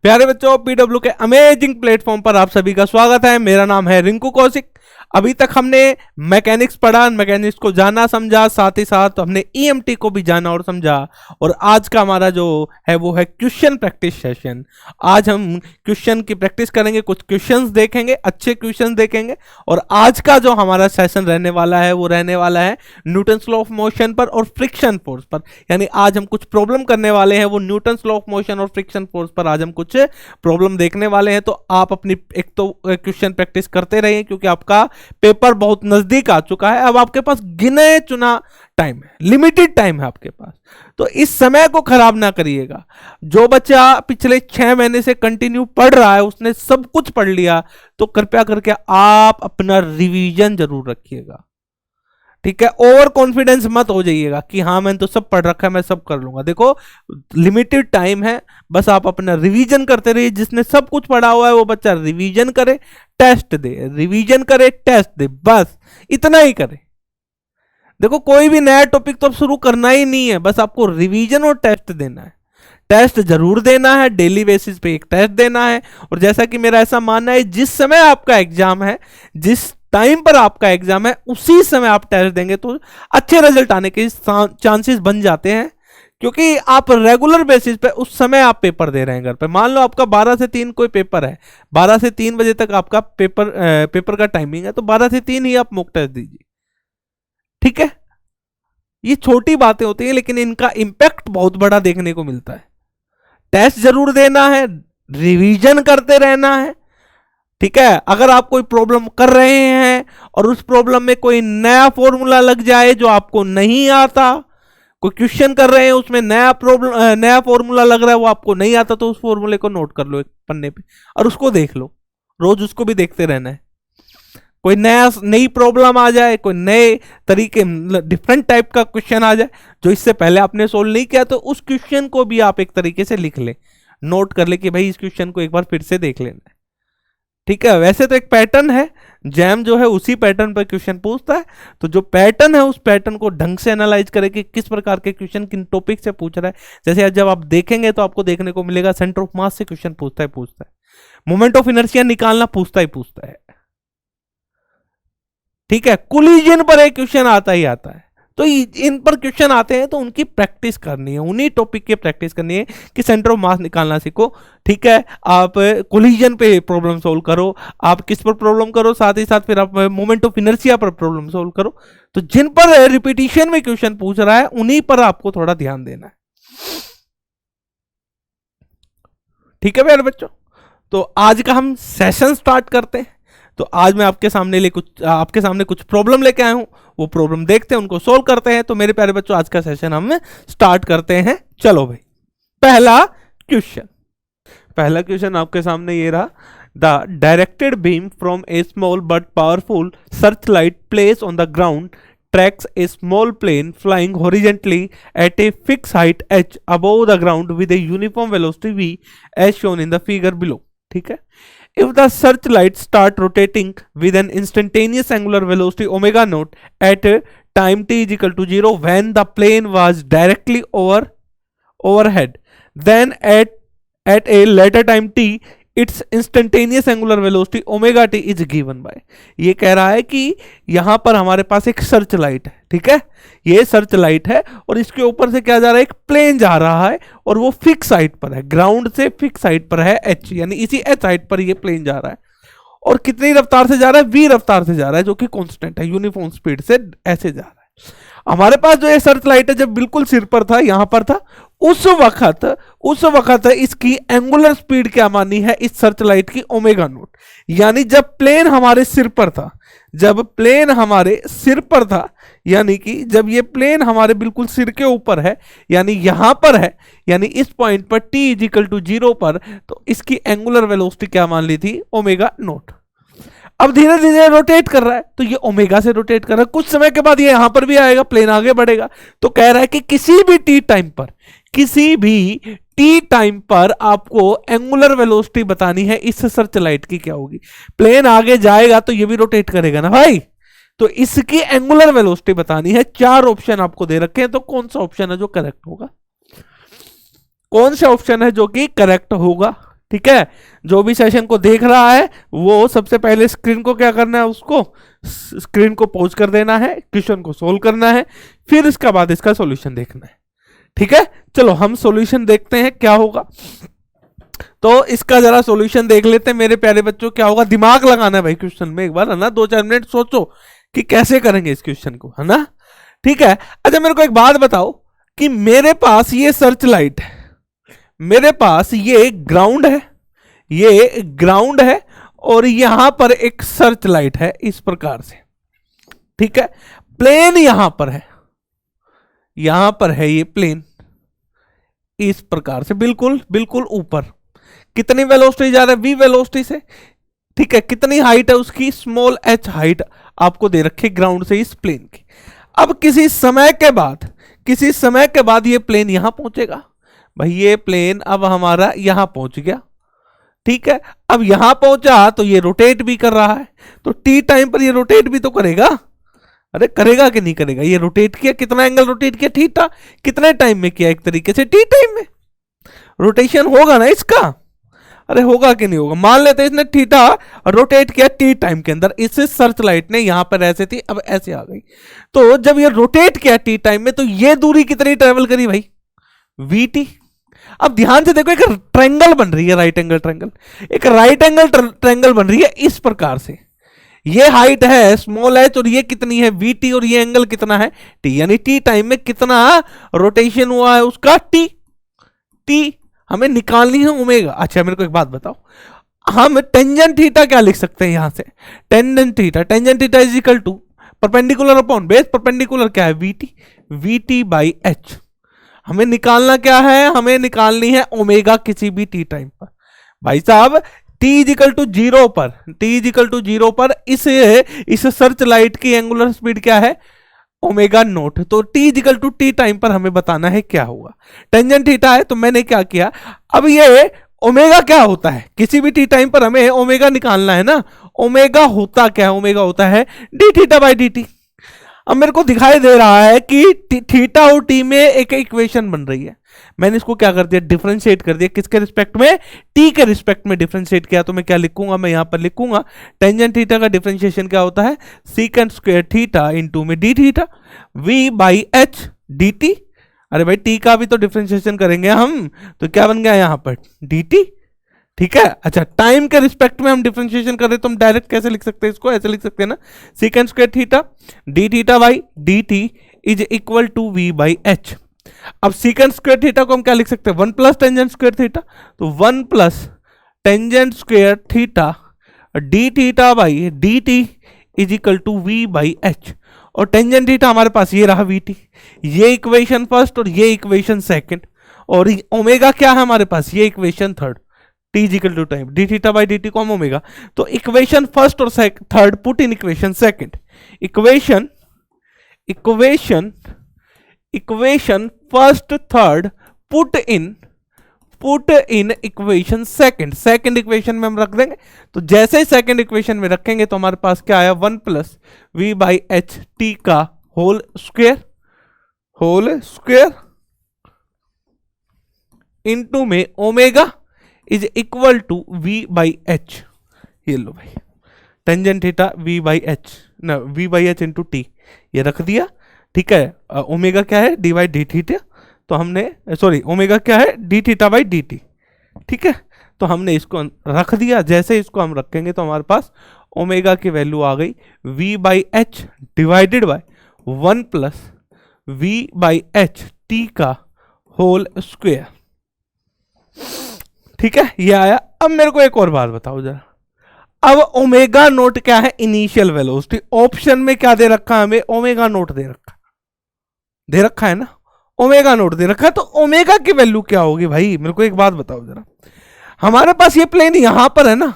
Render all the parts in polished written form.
प्यारे बच्चों, पीडब्ल्यू के अमेजिंग प्लेटफॉर्म पर आप सभी का स्वागत है। मेरा नाम है रिंकू कौशिक। अभी तक हमने मैकेनिक्स पढ़ा, मैकेनिक्स को जाना समझा, साथ ही साथ हमने ईएमटी को भी जाना और समझा। और आज का हमारा जो है वो है क्वेश्चन प्रैक्टिस सेशन। आज हम क्वेश्चन की प्रैक्टिस करेंगे, कुछ क्वेश्चंस देखेंगे, अच्छे क्वेश्चन देखेंगे। और आज का जो हमारा सेशन रहने वाला है वो रहने वाला है न्यूटन्स लॉ ऑफ मोशन पर और फ्रिक्शन फोर्स पर। यानी आज हम कुछ प्रॉब्लम करने वाले हैं, वो न्यूटन्स लॉ ऑफ मोशन और फ्रिक्शन फोर्स पर आज हम कुछ प्रॉब्लम देखने वाले हैं। तो आप अपनी एक तो क्वेश्चन प्रैक्टिस करते रहिए, क्योंकि आपका पेपर बहुत नजदीक आ चुका है। अब आपके पास गिने चुना टाइम है, लिमिटेड टाइम है आपके पास, तो इस समय को खराब ना करिएगा। जो बच्चा पिछले 6 महीने से कंटिन्यू पढ़ रहा है, उसने सब कुछ पढ़ लिया, तो कृपया करके आप अपना रिवीजन जरूर रखिएगा, ठीक है। ओवर कॉन्फिडेंस मत हो जाइएगा कि हाँ मैंने तो सब पढ़ रखा है, मैं सब कर लूंगा। देखो लिमिटेड टाइम है, बस आप अपना रिवीजन करते रहिए। जिसने सब कुछ पढ़ा हुआ है वो बच्चा रिवीजन करे, टेस्ट दे, रिवीजन करे, टेस्ट दे, बस इतना ही करे। देखो कोई भी नया टॉपिक तो अब शुरू करना ही नहीं है, बस आपको रिवीजन और टेस्ट देना है। टेस्ट जरूर देना है, डेली बेसिस पे एक टेस्ट देना है। और जैसा कि मेरा ऐसा मानना है, जिस समय आपका एग्जाम है, जिस टाइम पर आपका एग्जाम है, उसी समय आप टेस्ट देंगे तो अच्छे रिजल्ट आने के चांसेस बन जाते हैं। क्योंकि आप रेगुलर बेसिस पे उस समय आप पेपर दे रहे हैं घर पे। मान लो आपका 12 से 3 कोई पेपर है, 12 से 3 बजे तक आपका पेपर का टाइमिंग है, तो 12 से 3 ही आप मॉक टेस्ट दीजिए, ठीक है। ये छोटी बातें होती हैं, लेकिन इनका इंपैक्ट बहुत बड़ा देखने को मिलता है। टेस्ट जरूर देना है, रिवीजन करते रहना है, ठीक है। अगर आप कोई प्रॉब्लम कर रहे हैं और उस प्रॉब्लम में कोई नया फॉर्मूला लग जाए जो आपको नहीं आता, कोई क्वेश्चन कर रहे हैं उसमें नया फॉर्मूला लग रहा है, वो आपको नहीं आता, तो उस फॉर्मूले को नोट कर लो एक पन्ने पे और उसको देख लो। रोज उसको भी देखते रहना है। कोई नई प्रॉब्लम आ जाए, कोई नए तरीके डिफरेंट टाइप का क्वेश्चन आ जाए जो इससे पहले आपने सोल्व नहीं किया, तो उस क्वेश्चन को भी आप एक तरीके से लिख ले, नोट कर ले कि भाई इस क्वेश्चन को एक बार फिर से देख लेना है, ठीक है। वैसे तो एक पैटर्न है, जैम जो है उसी पैटर्न पर क्वेश्चन पूछता है। तो जो पैटर्न है उस पैटर्न को ढंग से एनालाइज करें कि किस प्रकार के क्वेश्चन किन टॉपिक से पूछ रहा है। जैसे जब आप देखेंगे तो आपको देखने को मिलेगा सेंटर ऑफ मास से क्वेश्चन पूछता है, मोमेंट ऑफ इनर्शिया निकालना पूछता है, ठीक है। कोलिजन पर एक क्वेश्चन आता है। तो इन पर क्वेश्चन आते हैं तो उनकी प्रैक्टिस करनी है, उन्हीं टॉपिक की प्रैक्टिस करनी है कि सेंटर ऑफ मास निकालना सीखो, ठीक है। आप कोलिजन पे प्रॉब्लम सोल्व करो, आप किस पर प्रॉब्लम करो, साथ ही साथ फिर आप मोमेंट ऑफ इनर्शिया पर प्रॉब्लम सोल्व करो। तो जिन पर रिपीटिशन में क्वेश्चन पूछ रहा है उन्हीं पर आपको थोड़ा ध्यान देना है, ठीक है मेरे बच्चों। तो आज का हम सेशन स्टार्ट करते हैं। तो आज मैं आपके सामने कुछ प्रॉब्लम लेके आया हूं, वो प्रॉब्लम देखते हैं, उनको सोल्व करते हैं। तो मेरे प्यारे बच्चों, आज का सेशन हम स्टार्ट करते हैं। चलो भाई, पहला क्वेश्चन आपके सामने ये रहा। The directed beam from a small but powerful searchlight placed on the ground tracks a small plane flying horizontally at a fixed height h above the ground with a uniform velocity v as shown in the figure below, ठीक है। If the searchlight start rotating with an instantaneous angular velocity omega naught at time t is equal to 0 when the plane was directly overhead, then at a later time t its instantaneous angular velocity omega t is given by। ये कह रहा है कि यहां पर हमारे पास एक search light है, ठीक है। ये सर्च लाइट है और इसके ऊपर से क्या जा रहा है, एक प्लेन जा रहा है और वो फिक्स हाइट पर है, ग्राउंड से फिक्स हाइट पर है h, यानी इसी h हाइट पर ये प्लेन जा रहा है। और कितनी रफ्तार से जा रहा है, v रफ्तार से जा रहा है, जो कि कांस्टेंट है, यूनिफॉर्म स्पीड से ऐसे जा रहा है। हमारे पास जो ये सर्च लाइट है जब बिल्कुल सिर पर था, यहां पर था, उस वक्त इसकी एंगुलर स्पीड क्या मानी है इस सर्च लाइट की, ओमेगा नोट। यानी जब प्लेन हमारे सिर पर था, यानी कि जब ये प्लेन हमारे बिल्कुल सिर के ऊपर है, यानी यहां पर है, यानी इस पॉइंट पर t इज इक्वल टू 0 पर, तो इसकी एंगुलर वेलोसिटी क्या मान ली थी, ओमेगा नोट। अब धीरे धीरे रोटेट कर रहा है, तो ये ओमेगा से रोटेट कर रहा है। कुछ समय के बाद ये यहां पर भी आएगा, प्लेन आगे बढ़ेगा। तो कह रहा है कि किसी भी टी टाइम पर आपको एंगुलर वेलोसिटी बतानी है इस सर्च लाइट की, क्या होगी। प्लेन आगे जाएगा तो ये भी रोटेट करेगा ना भाई, तो इसकी एंगुलर वेलोसिटी बतानी है। 4 ऑप्शन आपको दे रखे हैं, तो कौन सा ऑप्शन है जो करेक्ट होगा, ठीक है, जो भी सेशन को देख रहा है वो सबसे पहले स्क्रीन को क्या करना है, उसको स्क्रीन को पॉज कर देना है, क्वेश्चन को सोल्व करना है, फिर इसके बाद इसका सॉल्यूशन देखना है। ठीक है, चलो हम सॉल्यूशन देखते हैं क्या होगा। तो इसका जरा सॉल्यूशन देख लेते हैं मेरे प्यारे बच्चों। क्या होगा, दिमाग लगाना है भाई क्वेश्चन में एक बार, है ना, 2-4 मिनट सोचो कि कैसे करेंगे इस क्वेश्चन को, है ना। ठीक है, अच्छा मेरे को एक बात बताओ कि मेरे पास ये सर्च लाइट है, मेरे पास ये ग्राउंड है, ये ग्राउंड है, और यहां पर एक सर्च लाइट है इस प्रकार से। ठीक है, प्लेन यहां पर है, यहां पर है ये प्लेन इस प्रकार से, बिल्कुल बिल्कुल ऊपर। कितनी वेलोसिटी जा रहा है, v वेलोसिटी से। ठीक है, कितनी हाइट है उसकी, स्मॉल h हाइट आपको दे रखी ग्राउंड से इस प्लेन की। अब किसी समय के बाद ये प्लेन यहां पहुंचेगा भाई, ये प्लेन अब हमारा यहां पहुंच गया। ठीक है, अब यहां पहुंचा तो ये रोटेट भी कर रहा है, तो t टाइम पर ये रोटेट भी तो करेगा। अरे करेगा कि नहीं करेगा, ये रोटेट किया, कितना एंगल रोटेट किया, थीटा। कितने टाइम में किया, एक तरीके से t टाइम में रोटेशन होगा ना इसका। अरे होगा कि नहीं होगा, मान लेते हैं इसने थीटा रोटेट किया t टाइम के अंदर, इससे सर्च लाइट ने यहां पर ऐसे थी, अब ऐसे आ गई। तो जब ये रोटेट किया t टाइम में, तो ये दूरी कितनी ट्रेवल करी भाई, vt। अब ध्यान से देखो, एक ट्रायंगल बन रही है, राइट एंगल ट्रायंगल, एक राइट एंगल ट्रायंगल बन रही है इस प्रकार से। ये हाइट है स्मॉल h और ये कितनी है vt, और ये एंगल कितना है t, यानी t टाइम में कितना रोटेशन हुआ है उसका t हमें निकालनी है ओमेगा। अच्छा मेरे को एक बात बताओ, हम टेंजेंट थीटा क्या लिख सकते हैं यहां से, tangent theta is equal to perpendicular upon base, perpendicular क्या है vt बाई h। हमें निकालना क्या है, हमें निकालनी है ओमेगा किसी भी t टाइम पर। भाई साहब t इजिकल टू जीरो पर इस सर्च लाइट की एंगुलर स्पीड क्या है, ओमेगा नोट। तो t is equal to T time पर हमें बताना है क्या होगा। टेंजेंट थीटा है, तो मैंने क्या किया, अब ये ओमेगा क्या होता है, किसी भी t टाइम पर हमें ओमेगा निकालना है ना। ओमेगा होता क्या है, ओमेगा होता है D theta by D T. अब मेरे को दिखाई दे रहा है कि थीटा और टी में एक इक्वेशन बन रही है, मैंने इसको क्या कर दिया, डिफरेंशिएट कर दिया। किसके रिस्पेक्ट में, टी के रिस्पेक्ट में डिफरेंशिएट किया। तो मैं क्या लिखूंगा, मैं यहां पर लिखूंगा टेंजेंट थीटा का डिफरेंशिएशन क्या होता है, सीकेंट स्क्वायर थीटा इंटू में D theta we by H D T. अरे भाई टी का भी तो डिफरेंशिएशन करेंगे हम, तो क्या बन गया यहां पर डी टी। ठीक है, अच्छा टाइम के रिस्पेक्ट में हम डिफरेंशिएशन कर रहे तो हम डायरेक्ट कैसे लिख सकते हैं इसको, ऐसे लिख सकते हैं ना, secant square theta D theta by D T is equal to we by H. अब सीकेंट स्क्वायर थीटा को हम क्या लिख सकते हैं, 1 प्लस टेंजेंट स्क्वायर थीटा, तो 1 plus tangent square theta D theta by D T is equal to we by H. और tangent theta हमारे पास ये रहा वी टी, ये इक्वेशन फर्स्ट और ये इक्वेशन सेकंड, और ओमेगा क्या है हमारे पास, ये equation third, T is equal to time D theta by D T को हम ओमेगा। तो इक्वेशन फर्स्ट और third put in equation second, equation first third put in equation second equation में हम रख देंगे। तो जैसे ही सेकंड इक्वेशन में रखेंगे तो हमारे पास क्या आया, 1 plus v by h t का होल स्क्वायर इनटू में omega is equal to we by h. ये लो भाई, tangent theta we by h ना, v by h into t ये रख दिया। ठीक है, ओमेगा क्या है, डी बाई डी थीटा, तो हमने सॉरी ओमेगा क्या है, D theta by D T. ठीक है, तो हमने इसको रख दिया। जैसे इसको हम रखेंगे तो हमारे पास ओमेगा की वैल्यू आ गई v by H divided by 1 plus v by h t का होल स्क्वायर। ठीक है, ये आया। अब मेरे को एक और बात बताओ जरा, अब ओमेगा नोट क्या है, इनिशियल वेलोसिटी। ऑप्शन में क्या दे रखा है हमें, ओमेगा नोट दे रखा है ना, ओमेगा नोट दे रखा है। तो ओमेगा की वैल्यू क्या होगी भाई, मेरे को एक बात बताओ जरा। हमारे पास ये प्लेन यहां पर है ना,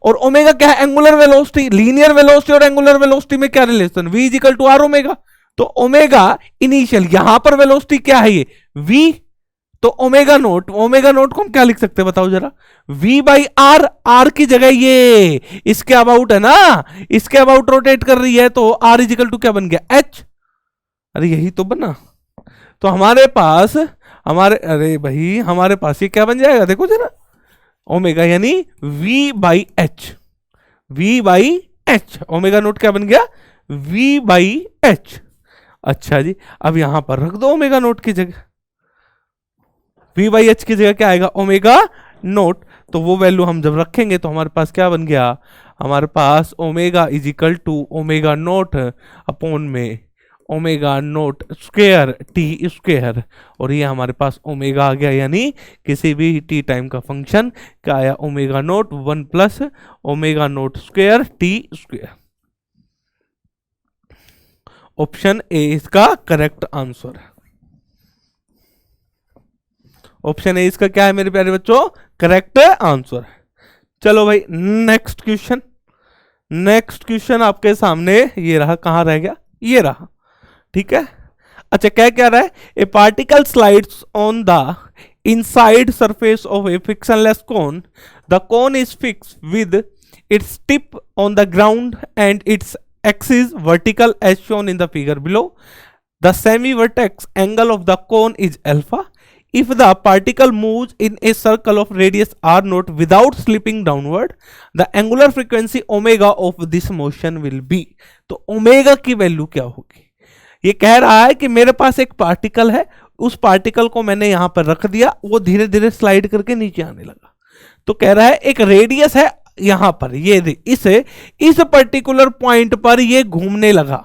और ओमेगा क्या है, एंगुलर वेलोसिटी। लीनियर वेलोसिटी और एंगुलर वेलोसिटी में क्या relation, v is equal to R omega. तो ओमेगा इनिशियल, यहां पर वेलोसिटी क्या है ये v, तो ओमेगा नोट को हम क्या लिख सकते हैं बताओ जरा, v बाई आर की जगह ये इसके अबाउट है ना, इसके अबाउट रोटेट कर रही है, तो r इज इक्वल टू क्या बन गया h। अरे यही तो बना। तो हमारे पास ये क्या बन जाएगा देखो जरा, ओमेगा यानी v by H, v by H, omega naught क्या बन गया, v बाई एच। अच्छा जी, अब यहां पर रख दो ओमेगा नोट की जगह, v बाई एच की जगह क्या आएगा, ओमेगा नोट। तो वो वैल्यू हम जब रखेंगे तो हमारे पास क्या बन गया, हमारे पास omega is equal to omega naught upon में omega naught square t square, और ये हमारे पास ओमेगा आ गया, यानी किसी भी टी टाइम का फंक्शन क्या आया, omega naught 1 plus omega naught square t square. Option a इसका करेक्ट आंसर है। ऑप्शन ए इसका क्या है मेरे प्यारे बच्चों, करेक्ट आंसर है। चलो भाई नेक्स्ट क्वेश्चन, नेक्स्ट क्वेश्चन आपके सामने ये रहा, कहां रह गया, ये रहा, ठीक है। अच्छा क्या क्या रहा है, a particle slides on the inside surface of A frictionless cone, the cone is fixed with its tip on the ground and it's axis vertical as shown in the figure below. The semi-vertex angle of the cone is alpha. If the particle moves in a circle of radius r naught without slipping downward, the angular frequency omega of this motion will be. तो omega की value क्या होगी, ये कह रहा है कि मेरे पास एक पार्टिकल है, उस पार्टिकल को मैंने यहां पर रख दिया, वो धीरे धीरे स्लाइड करके नीचे आने लगा। तो कह रहा है एक रेडियस है यहां पर, ये इस पर्टिकुलर पॉइंट पर ये घूमने लगा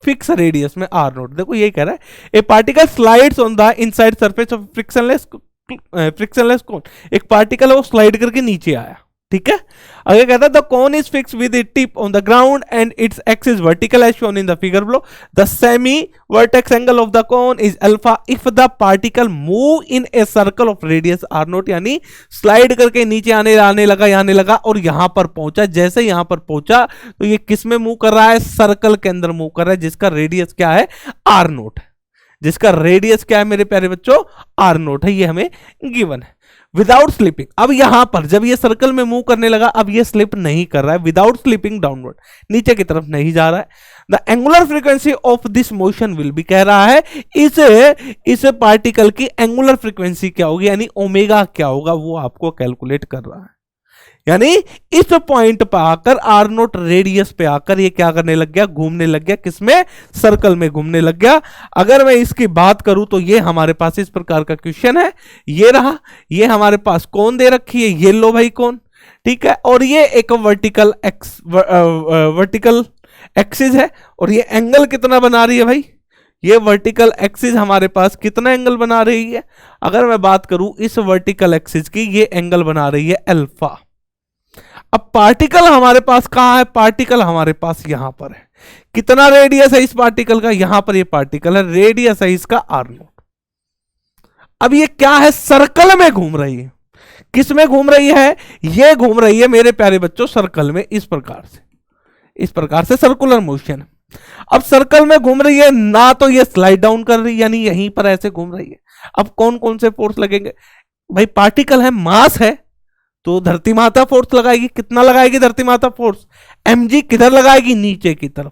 फिक्स रेडियस में आर नोट। देखो ये कह रहा है a particle slides on the inside surface of frictionless cone, एक पार्टिकल है वो स्लाइड करके नीचे आया, ठीक है। आगे कहता है the cone is fixed with it tip on the ground and its axis vertical as shown in the figure below. The semi vertex angle of the cone is alpha if the particle move in a circle of radius R naught, यानी slide करके नीचे आने लगा और यहां पर पहुंचा। जैसे यहां पर पहुंचा तो ये किस में मूव कर रहा है, सर्कल के अंदर मूव कर रहा है, जिसका रेडियस क्या है, आर नोट है, जिसका रेडियस क्या है मेरे प्यारे बच्चों, आर नोट है, ये हमें गिवन है। विदाउट स्लिपिंग, अब यहां पर जब ये सर्कल में मूव करने लगा, अब ये स्लिप नहीं कर रहा है, विदाउट स्लिपिंग डाउनवर्ड, नीचे की तरफ नहीं जा रहा है। The angular frequency of this motion will be, कह रहा है इस पार्टिकल की एंगुलर फ्रीक्वेंसी क्या होगी, यानी ओमेगा क्या होगा, वो आपको कैलकुलेट कर रहा है। यानी इस पॉइंट पर आकर आर नोट रेडियस पे आकर ये क्या करने लग गया, घूमने लग गया, किसमें, सर्कल में घूमने लग गया। अगर मैं इसकी बात करूं तो ये हमारे पास इस प्रकार का क्वेश्चन है, ये रहा, ये हमारे पास कौन दे रखी है, ये लो भाई कौन, ठीक है, और ये एक वर्टिकल एक्सिस है, और ये एंगल कितना बना रही है भाई, ये वर्टिकल एक्सिस हमारे पास कितना एंगल बना रही है। अगर मैं बात करूं इस वर्टिकल एक्सिस की, ये एंगल बना रही है अल्फा। अब पार्टिकल हमारे पास कहां है, पार्टिकल हमारे पास यहां पर है, कितना रेडियस है इस पार्टिकल का, यहां पर ये पार्टिकल है, रेडियस है इसका आर नोट। अब ये क्या है, सर्कल में घूम रही है, किस में घूम रही है, ये घूम रही है मेरे प्यारे बच्चों सर्कल में, इस प्रकार से सर्कुलर मोशन। अब सर्कल में घूम रही है ना, तो ये स्लाइड डाउन कर रही है, यानी यहीं पर ऐसे घूम रही है। अब कौन कौन से फोर्स लगेंगे भाई, पार्टिकल है, मास है, तो धरती माता फोर्स लगाएगी, कितना लगाएगी धरती माता फोर्स, mg, किधर लगाएगी, नीचे की तरफ।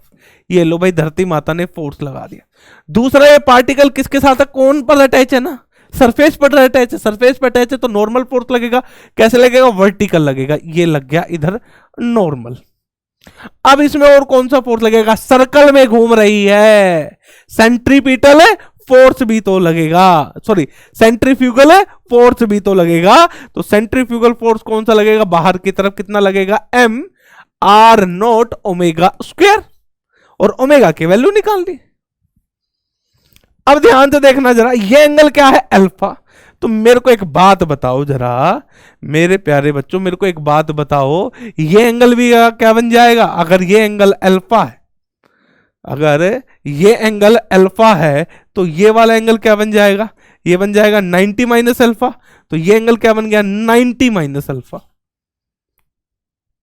ये लो भाई धरती माता ने फोर्स लगा दिया। दूसरा ये पार्टिकल किसके साथ है, कौन पर अटैच है ना, सरफेस पर अटैच है, सरफेस पर अटैच है तो नॉर्मल फोर्स लगेगा, कैसे लगेगा, वर्टिकल लगेगा, ये लग गया इधर नॉर्मल। अब इसमें और कौन सा फोर्स लगेगा, सर्कल में घूम रही है, सेंट्रीपिटल है, फोर्स भी तो लगेगा, सॉरी सेंट्रीफ्यूगल है, फोर्स भी तो लगेगा। तो सेंट्रीफ्यूगल फोर्स कौन सा लगेगा, बाहर की तरफ कितना लगेगा, m R naught omega square, और ओमेगा की वैल्यू निकाल दी। अब ध्यान से देखना जरा, ये एंगल क्या है, अल्फा। तो मेरे को एक बात बताओ जरा मेरे प्यारे बच्चों, मेरे को एक बात बताओ, ये एंगल भी क्या बन जाएगा, अगर ये एंगल अल्फा है, अगर ये एंगल अल्फा है तो ये वाला एंगल क्या बन जाएगा, ये बन जाएगा 90 माइनस अल्फा। तो ये एंगल क्या बन गया, 90 माइनस अल्फा।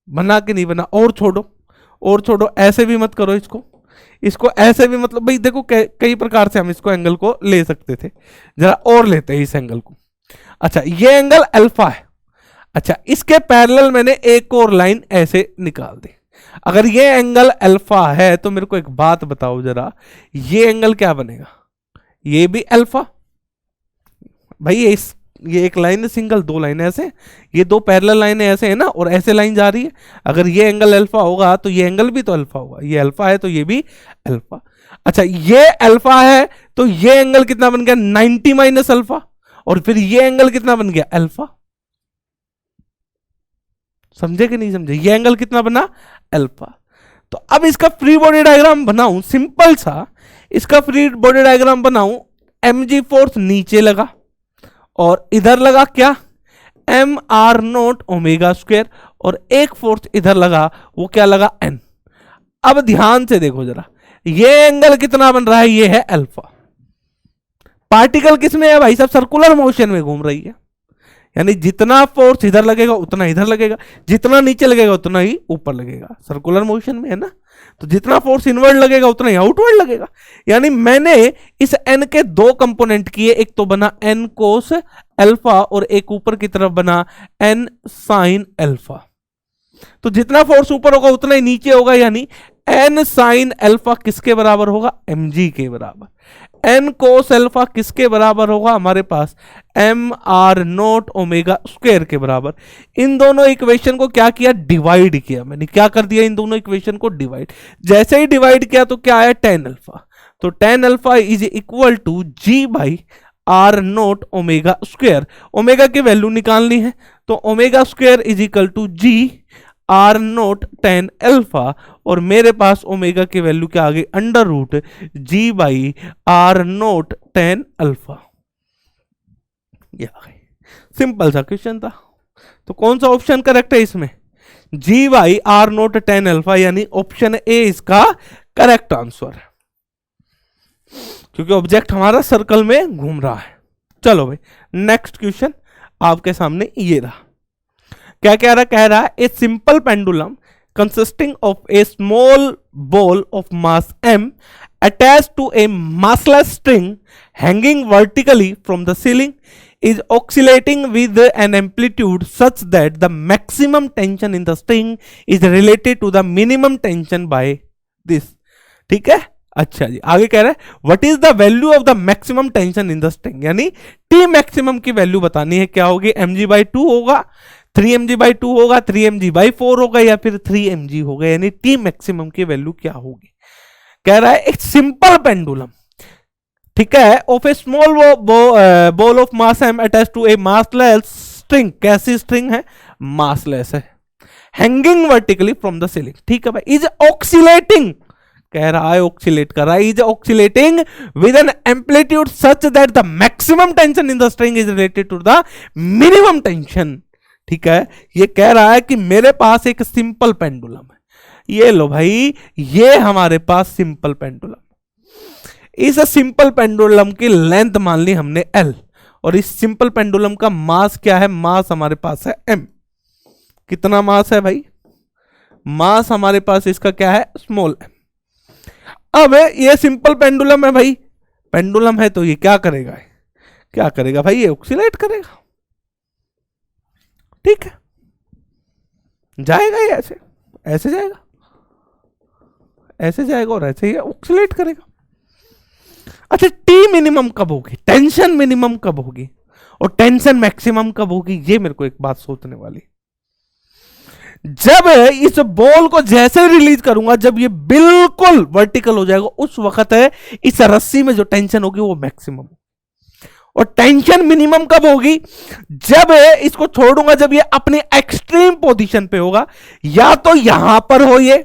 बना के नहीं बना, और छोड़ो, ऐसे भी मत करो इसको ऐसे भी, मतलब भाई देखो कई प्रकार से हम इसको एंगल को ले सकते थे, जरा और लेते हैं इस एंगल को। अच्छा ये एंगल अल्फा है, अच्छा इसके पैरेलल मैंने एक और लाइन ऐसे निकाल दी। अगर ये एंगल अल्फा है तो मेरे को एक बात बताओ जरा, ये एंगल क्या बनेगा, ये भी अल्फा। भाई ये एक लाइन है सिंगल, दो लाइन ऐसे, ये दो पैरेलल लाइनें ऐसे है ना, और ऐसे लाइन जा रही है। अगर ये एंगल अल्फा होगा तो ये एंगल भी तो अल्फा होगा, ये अल्फा है तो ये भी अल्फा। अच्छा ये अल्फा है तो ये एंगल कितना बन गया 90 माइनस अल्फा, और फिर ये एंगल कितना बन गया अल्फा। समझे कि नहीं समझे? ये एंगल कितना बना अल्फा। तो अब इसका फ्री बॉडी डायग्राम बनाऊं, सिंपल सा इसका फ्री बॉडी डायग्राम बनाऊं। mg फोर्स नीचे लगा और इधर लगा क्या M are naught omega square, और एक फोर्स इधर लगा वो क्या लगा n। अब ध्यान से देखो जरा, ये एंगल कितना बन रहा है, ये है अल्फा। पार्टिकल किसमें है भाई साहब, सर्कुलर मोशन में घूम रही है, यानी जितना फोर्स इधर लगेगा उतना इधर लगेगा, जितना नीचे लगेगा उतना ही ऊपर लगेगा, सर्कुलर मोशन में है ना। तो जितना फोर्स इनवर्ड लगेगा उतना ही आउटवर्ड लगेगा। यानी मैंने इस n के दो कंपोनेंट किए, एक तो बना n कोस अल्फा और एक ऊपर की तरफ बना n साइन अल्फा। तो जितना फोर्स ऊपर होगा उतना ही नीचे होगा, यानी n साइन अल्फा किसके बराबर होगा mg के बराबर। n कोस अल्फा किसके बराबर होगा हमारे पास m are naught omega square के बराबर। इन दोनों इक्वेशन को क्या किया, डिवाइड किया मैंने। क्या कर दिया, इन दोनों इक्वेशन को डिवाइड। जैसे ही डिवाइड किया तो क्या आया tan अल्फा। तो tan alpha is equal to g by are naught omega square. Omega की वैल्यू निकालनी है तो omega square is equal to g R naught tan alpha, और मेरे पास ओमेगा की वैल्यू क्या आ गई under root G by are naught tan alpha. ये आ गई, सिंपल सा क्वेश्चन था। तो कौन सा ऑप्शन करेक्ट है इसमें, g by are naught tan alpha, यानी ऑप्शन ए इसका करेक्ट आंसर है, क्योंकि ऑब्जेक्ट हमारा सर्कल में घूम रहा है। चलो भाई नेक्स्ट क्वेश्चन आपके सामने ये रहा। क्या कह रहा, कह रहा है a simple pendulum consisting of a small ball of mass m attached to a massless string hanging vertically from the ceiling is oscillating with an amplitude such that the maximum tension in the string is related to the minimum tension by this। ठीक है, अच्छा जी आगे कह रहा है what is the value of the maximum tension in the string, यानी T maximum की value बतानी है। क्या होगी, mg/2 होगा, 3mg/2 होगा, 3mg/4 होगा, या फिर 3mg होगा, यानी टी मैक्सिमम की वैल्यू क्या होगी। कह रहा है एक सिंपल पेंडुलम, ठीक है, of a small ball of mass M attached to a massless string. कैसी स्ट्रिंग है, मासलेस है, hanging vertically from the ceiling. ठीक है भाई, इज ऑक्सीलेटिंग, कह रहा है ऑक्सीलेट कर रहा है, is oscillating with an amplitude such that the maximum tension in the string is related to the minimum tension. ठीक है, ये कह रहा है कि मेरे पास एक सिंपल पेंडुलम है, ये लो भाई, ये हमारे पास सिंपल पेंडुलम। इस सिंपल पेंडुलम की लेंथ मान ली हमने L, और इस सिंपल पेंडुलम का मास क्या है, मास हमारे पास है m। कितना मास है भाई, मास हमारे पास इसका क्या है, स्मॉल m। अब ये सिंपल पेंडुलम है भाई, पेंडुलम है तो ये क्या करेगा, क्या करेगा भाई, ये ऑक्सीलेट करेगा। ठीक है, जाएगा ये ऐसे, ऐसे जाएगा, ऐसे जाएगा और ऐसे ही ऑक्सीलेट करेगा। अच्छा टी मिनिमम कब होगी, टेंशन मिनिमम कब होगी, और टेंशन मैक्सिमम कब होगी, ये मेरे को एक बात सोचने वाली। जब इस बॉल को जैसे रिलीज करूंगा, जब ये बिल्कुल वर्टिकल हो जाएगा, उस वक्त है इस रस्सी में जो टेंशन होगी वो मैक्सिमम। और टेंशन मिनिमम कब होगी, जब इसको छोड़ूंगा, जब ये अपने एक्सट्रीम पोजीशन पे होगा, या तो यहां पर हो ये,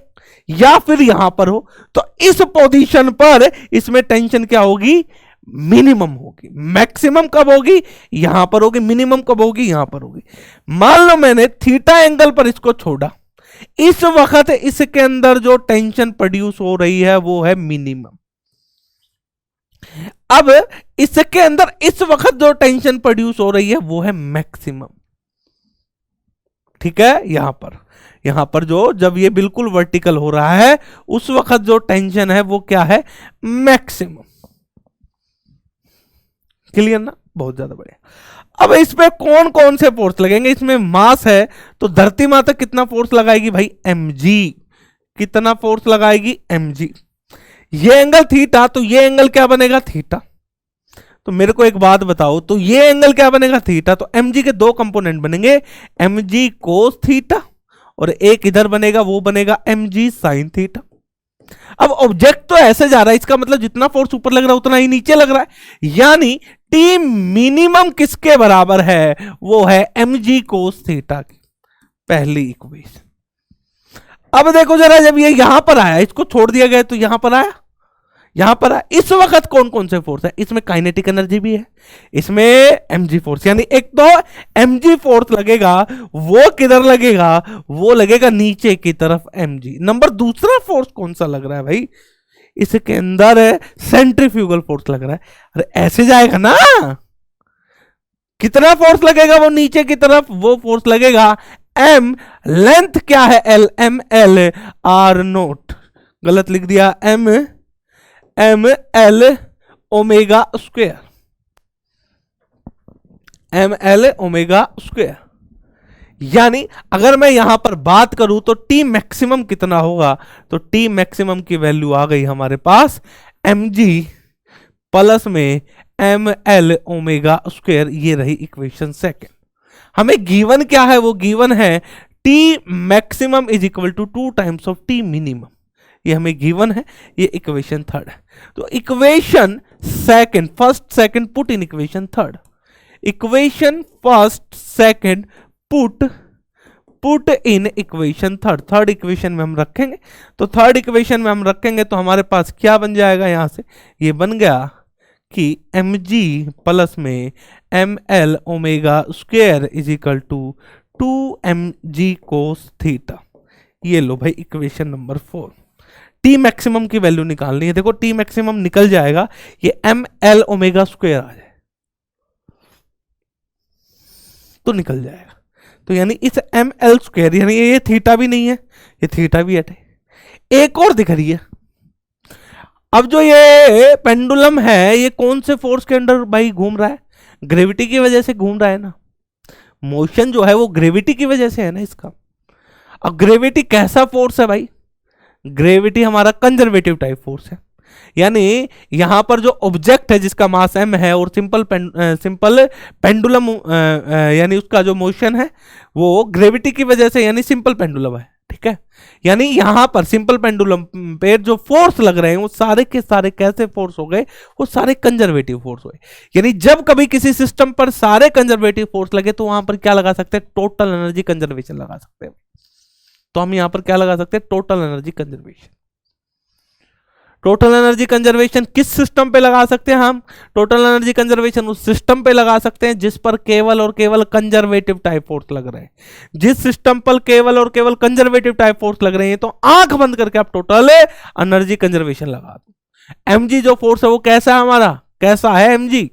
या फिर यहां पर हो, तो इस पोजीशन पर इसमें टेंशन क्या होगी, मिनिमम होगी। मैक्सिमम कब होगी, यहां पर होगी, मिनिमम कब होगी, यहां पर होगी। मान लो मैंने थीटा एंगल पर इसको छोड़ा, इस वक्त इसके अंदर जो टेंशन प्रोड्यूस हो रही है वो है मिनिमम। अब इसके अंदर इस वक्त जो टेंशन प्रोड्यूस हो रही है वो है मैक्सिमम। ठीक है, यहां पर जो जब ये बिल्कुल वर्टिकल हो रहा है उस वक्त जो टेंशन है वो क्या है, मैक्सिमम। क्लियर ना, बहुत ज्यादा बढ़िया। अब इसमें कौन कौन से फोर्स लगेंगे, इसमें मास है तो धरती माता कितना फोर्स लगाएगी भाई, mg। कितना फोर्स लगाएगी, mg। ये एंगल थीटा, तो ये एंगल क्या बनेगा, थीटा। तो मेरे को एक बात बताओ, तो ये एंगल क्या बनेगा? थीटा। तो mg के दो कंपोनेंट बनेंगे, mg कोस थीटा और एक इधर बनेगा, वो बनेगा mg साइन थीटा। अब ऑब्जेक्ट तो ऐसे जा रहा है, इसका मतलब जितना फोर्स ऊपर लग रहा है उतना ही नीचे लग रहा है, यानी टी मिनिमम किसके बराबर है? वो है mg कोस थीटा की, पहली इक्वेशन। अब देखो जरा, जब ये यहां पर आया, इसको छोड़ दिया गया तो यहां पर आया, यहां पर आया, इस वक्त कौन कौन से फोर्स है? इसमें काइनेटिक एनर्जी भी है, इसमें mg फोर्स, यानी एक तो mg फोर्स लगेगा, वो किधर लगेगा? वो लगेगा नीचे की तरफ mg। नंबर दूसरा फोर्स कौन सा लग रहा है भाई? इसके अंदर सेंट्रीफ्यूगल फोर्स लग रहा है। अरे ऐसे जाएगा ना, कितना फोर्स लगेगा वो नीचे की तरफ? वो फोर्स लगेगा m, लेंथ क्या है? l, m l r note, गलत लिख दिया, m l omega square, m l omega square. यानी अगर मैं यहां पर बात करूं तो टी मैक्सिमम कितना होगा? तो टी मैक्सिमम की वैल्यू आ गई हमारे पास mg प्लस में m l ओमेगा स्क्वायर। ये रही इक्वेशन सेकेंड। हमें गिवन क्या है? वो गिवन है T maximum is equal to 2 times of T minimum, ये हमें गिवन है, ये इक्वेशन थर्ड है। तो equation second, first second put in equation third, equation first second put in equation third, third equation में हम रखेंगे। तो थर्ड इक्वेशन में हम रखेंगे तो हमारे पास क्या बन जाएगा? यहां से ये बन गया कि mg प्लस में ml omega square is equal to 2mg cos theta. ये लो भाई इक्वेशन नंबर 4। टी मैक्सिमम की वैल्यू निकालनी है। देखो टी मैक्सिमम निकल जाएगा, ये ml ओमेगा स्क्वायर आ जाए तो निकल जाएगा। तो यानी इस ml स्क्वायर, यानी ये थीटा भी नहीं है, ये थीटा भी हटे। एक और दिख रही है। अब जो ये पेंडुलम है, ये कौन से फोर्स के अंडर भाई घूम रहा है? ग्रेविटी की वजह से घूम रहा है ना। मोशन जो है वो ग्रेविटी की वजह से है ना इसका। अब ग्रेविटी कैसा फोर्स है भाई? ग्रेविटी हमारा कंजर्वेटिव टाइप फोर्स है, यानी यहां पर जो ऑब्जेक्ट है जिसका मास m है और सिंपल पेंडुलम यानी उसका जो मोशन है वो ग्रेविटी की वजह से, यानी सिंपल पेंडुलम है, ठीक है। यानी यहां पर सिंपल पेंडुलम पे जो फोर्स लग रहे हैं वो सारे के सारे कैसे फोर्स हो गए? वो सारे कंजर्वेटिव फोर्स हुए। यानी जब कभी किसी सिस्टम पर सारे कंजर्वेटिव फोर्स लगे तो वहां पर क्या लगा सकते हैं? टोटल एनर्जी कंजर्वेशन लगा सकते हैं। तो हम यहां पर क्या लगा सकते हैं? Total energy conservation. Total energy conservation किस सिस्टम पे लगा सकते हैं हम? टोटल एनर्जी कंजर्वेशन उस सिस्टम पे लगा सकते हैं जिस पर केवल और केवल कंजर्वेटिव टाइप फोर्स लग रहे हैं। जिस सिस्टम पर केवल और केवल कंजर्वेटिव टाइप फोर्स लग रहे हैं तो आंख बंद करके आप टोटल एनर्जी कंजर्वेशन लगा दो। एमजी जो फोर्स है वो कैसा है हमारा? कैसा है एमजी?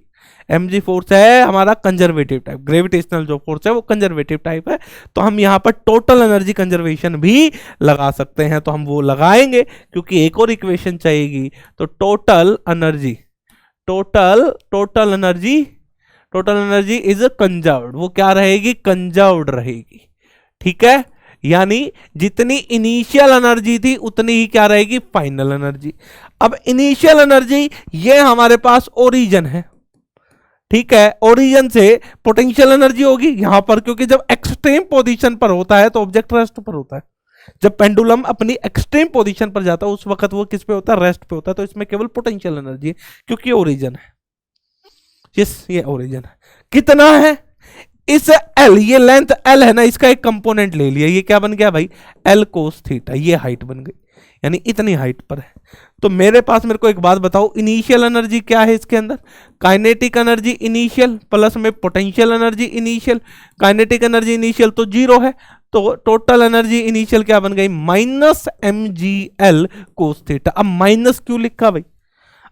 mg फोर्स है हमारा कंजर्वेटिव टाइप। ग्रेविटेशनल जो फोर्स है वो कंजर्वेटिव टाइप है। तो हम यहां पर टोटल एनर्जी कंजर्वेशन भी लगा सकते हैं, तो हम वो लगाएंगे क्योंकि एक और इक्वेशन चाहिएगी। तो टोटल एनर्जी इज कंजर्व्ड, वो क्या रहेगी? कंजर्व्ड रहेगी, ठीक है। यानी जितनी इनिशियल एनर्जी थी उतनी ही क्या रहेगी? Final energy. अब इनिशियल एनर्जी ये हमारे पास ओरिजिन है, ठीक है। ओरिजिन से पोटेंशियल एनर्जी होगी यहां पर, क्योंकि जब एक्सट्रीम पोजीशन पर होता है तो ऑब्जेक्ट रेस्ट पर होता है। जब पेंडुलम अपनी एक्सट्रीम पोजीशन पर जाता है उस वक्त वो किस पे होता है? रेस्ट पे होता है। तो इसमें केवल पोटेंशियल एनर्जी है क्योंकि ओरिजिन है। ये ओरिजिन है। कितना है? इस L, ये लेंथ L है ना, इसका एक कंपोनेंट ले लिया, ये क्या बन गया भाई? L कोस थीटा। ये हाइट बन गई, यानी इतनी हाइट पर है। तो मेरे को एक बात बताओ, इनिशियल एनर्जी क्या है इसके अंदर? काइनेटिक एनर्जी इनिशियल प्लस में potential energy initial. Kinetic energy initial तो 0 है, तो टोटल एनर्जी इनिशियल क्या बन गई? Minus mgl cos theta. अब माइनस क्यों लिखा भाई?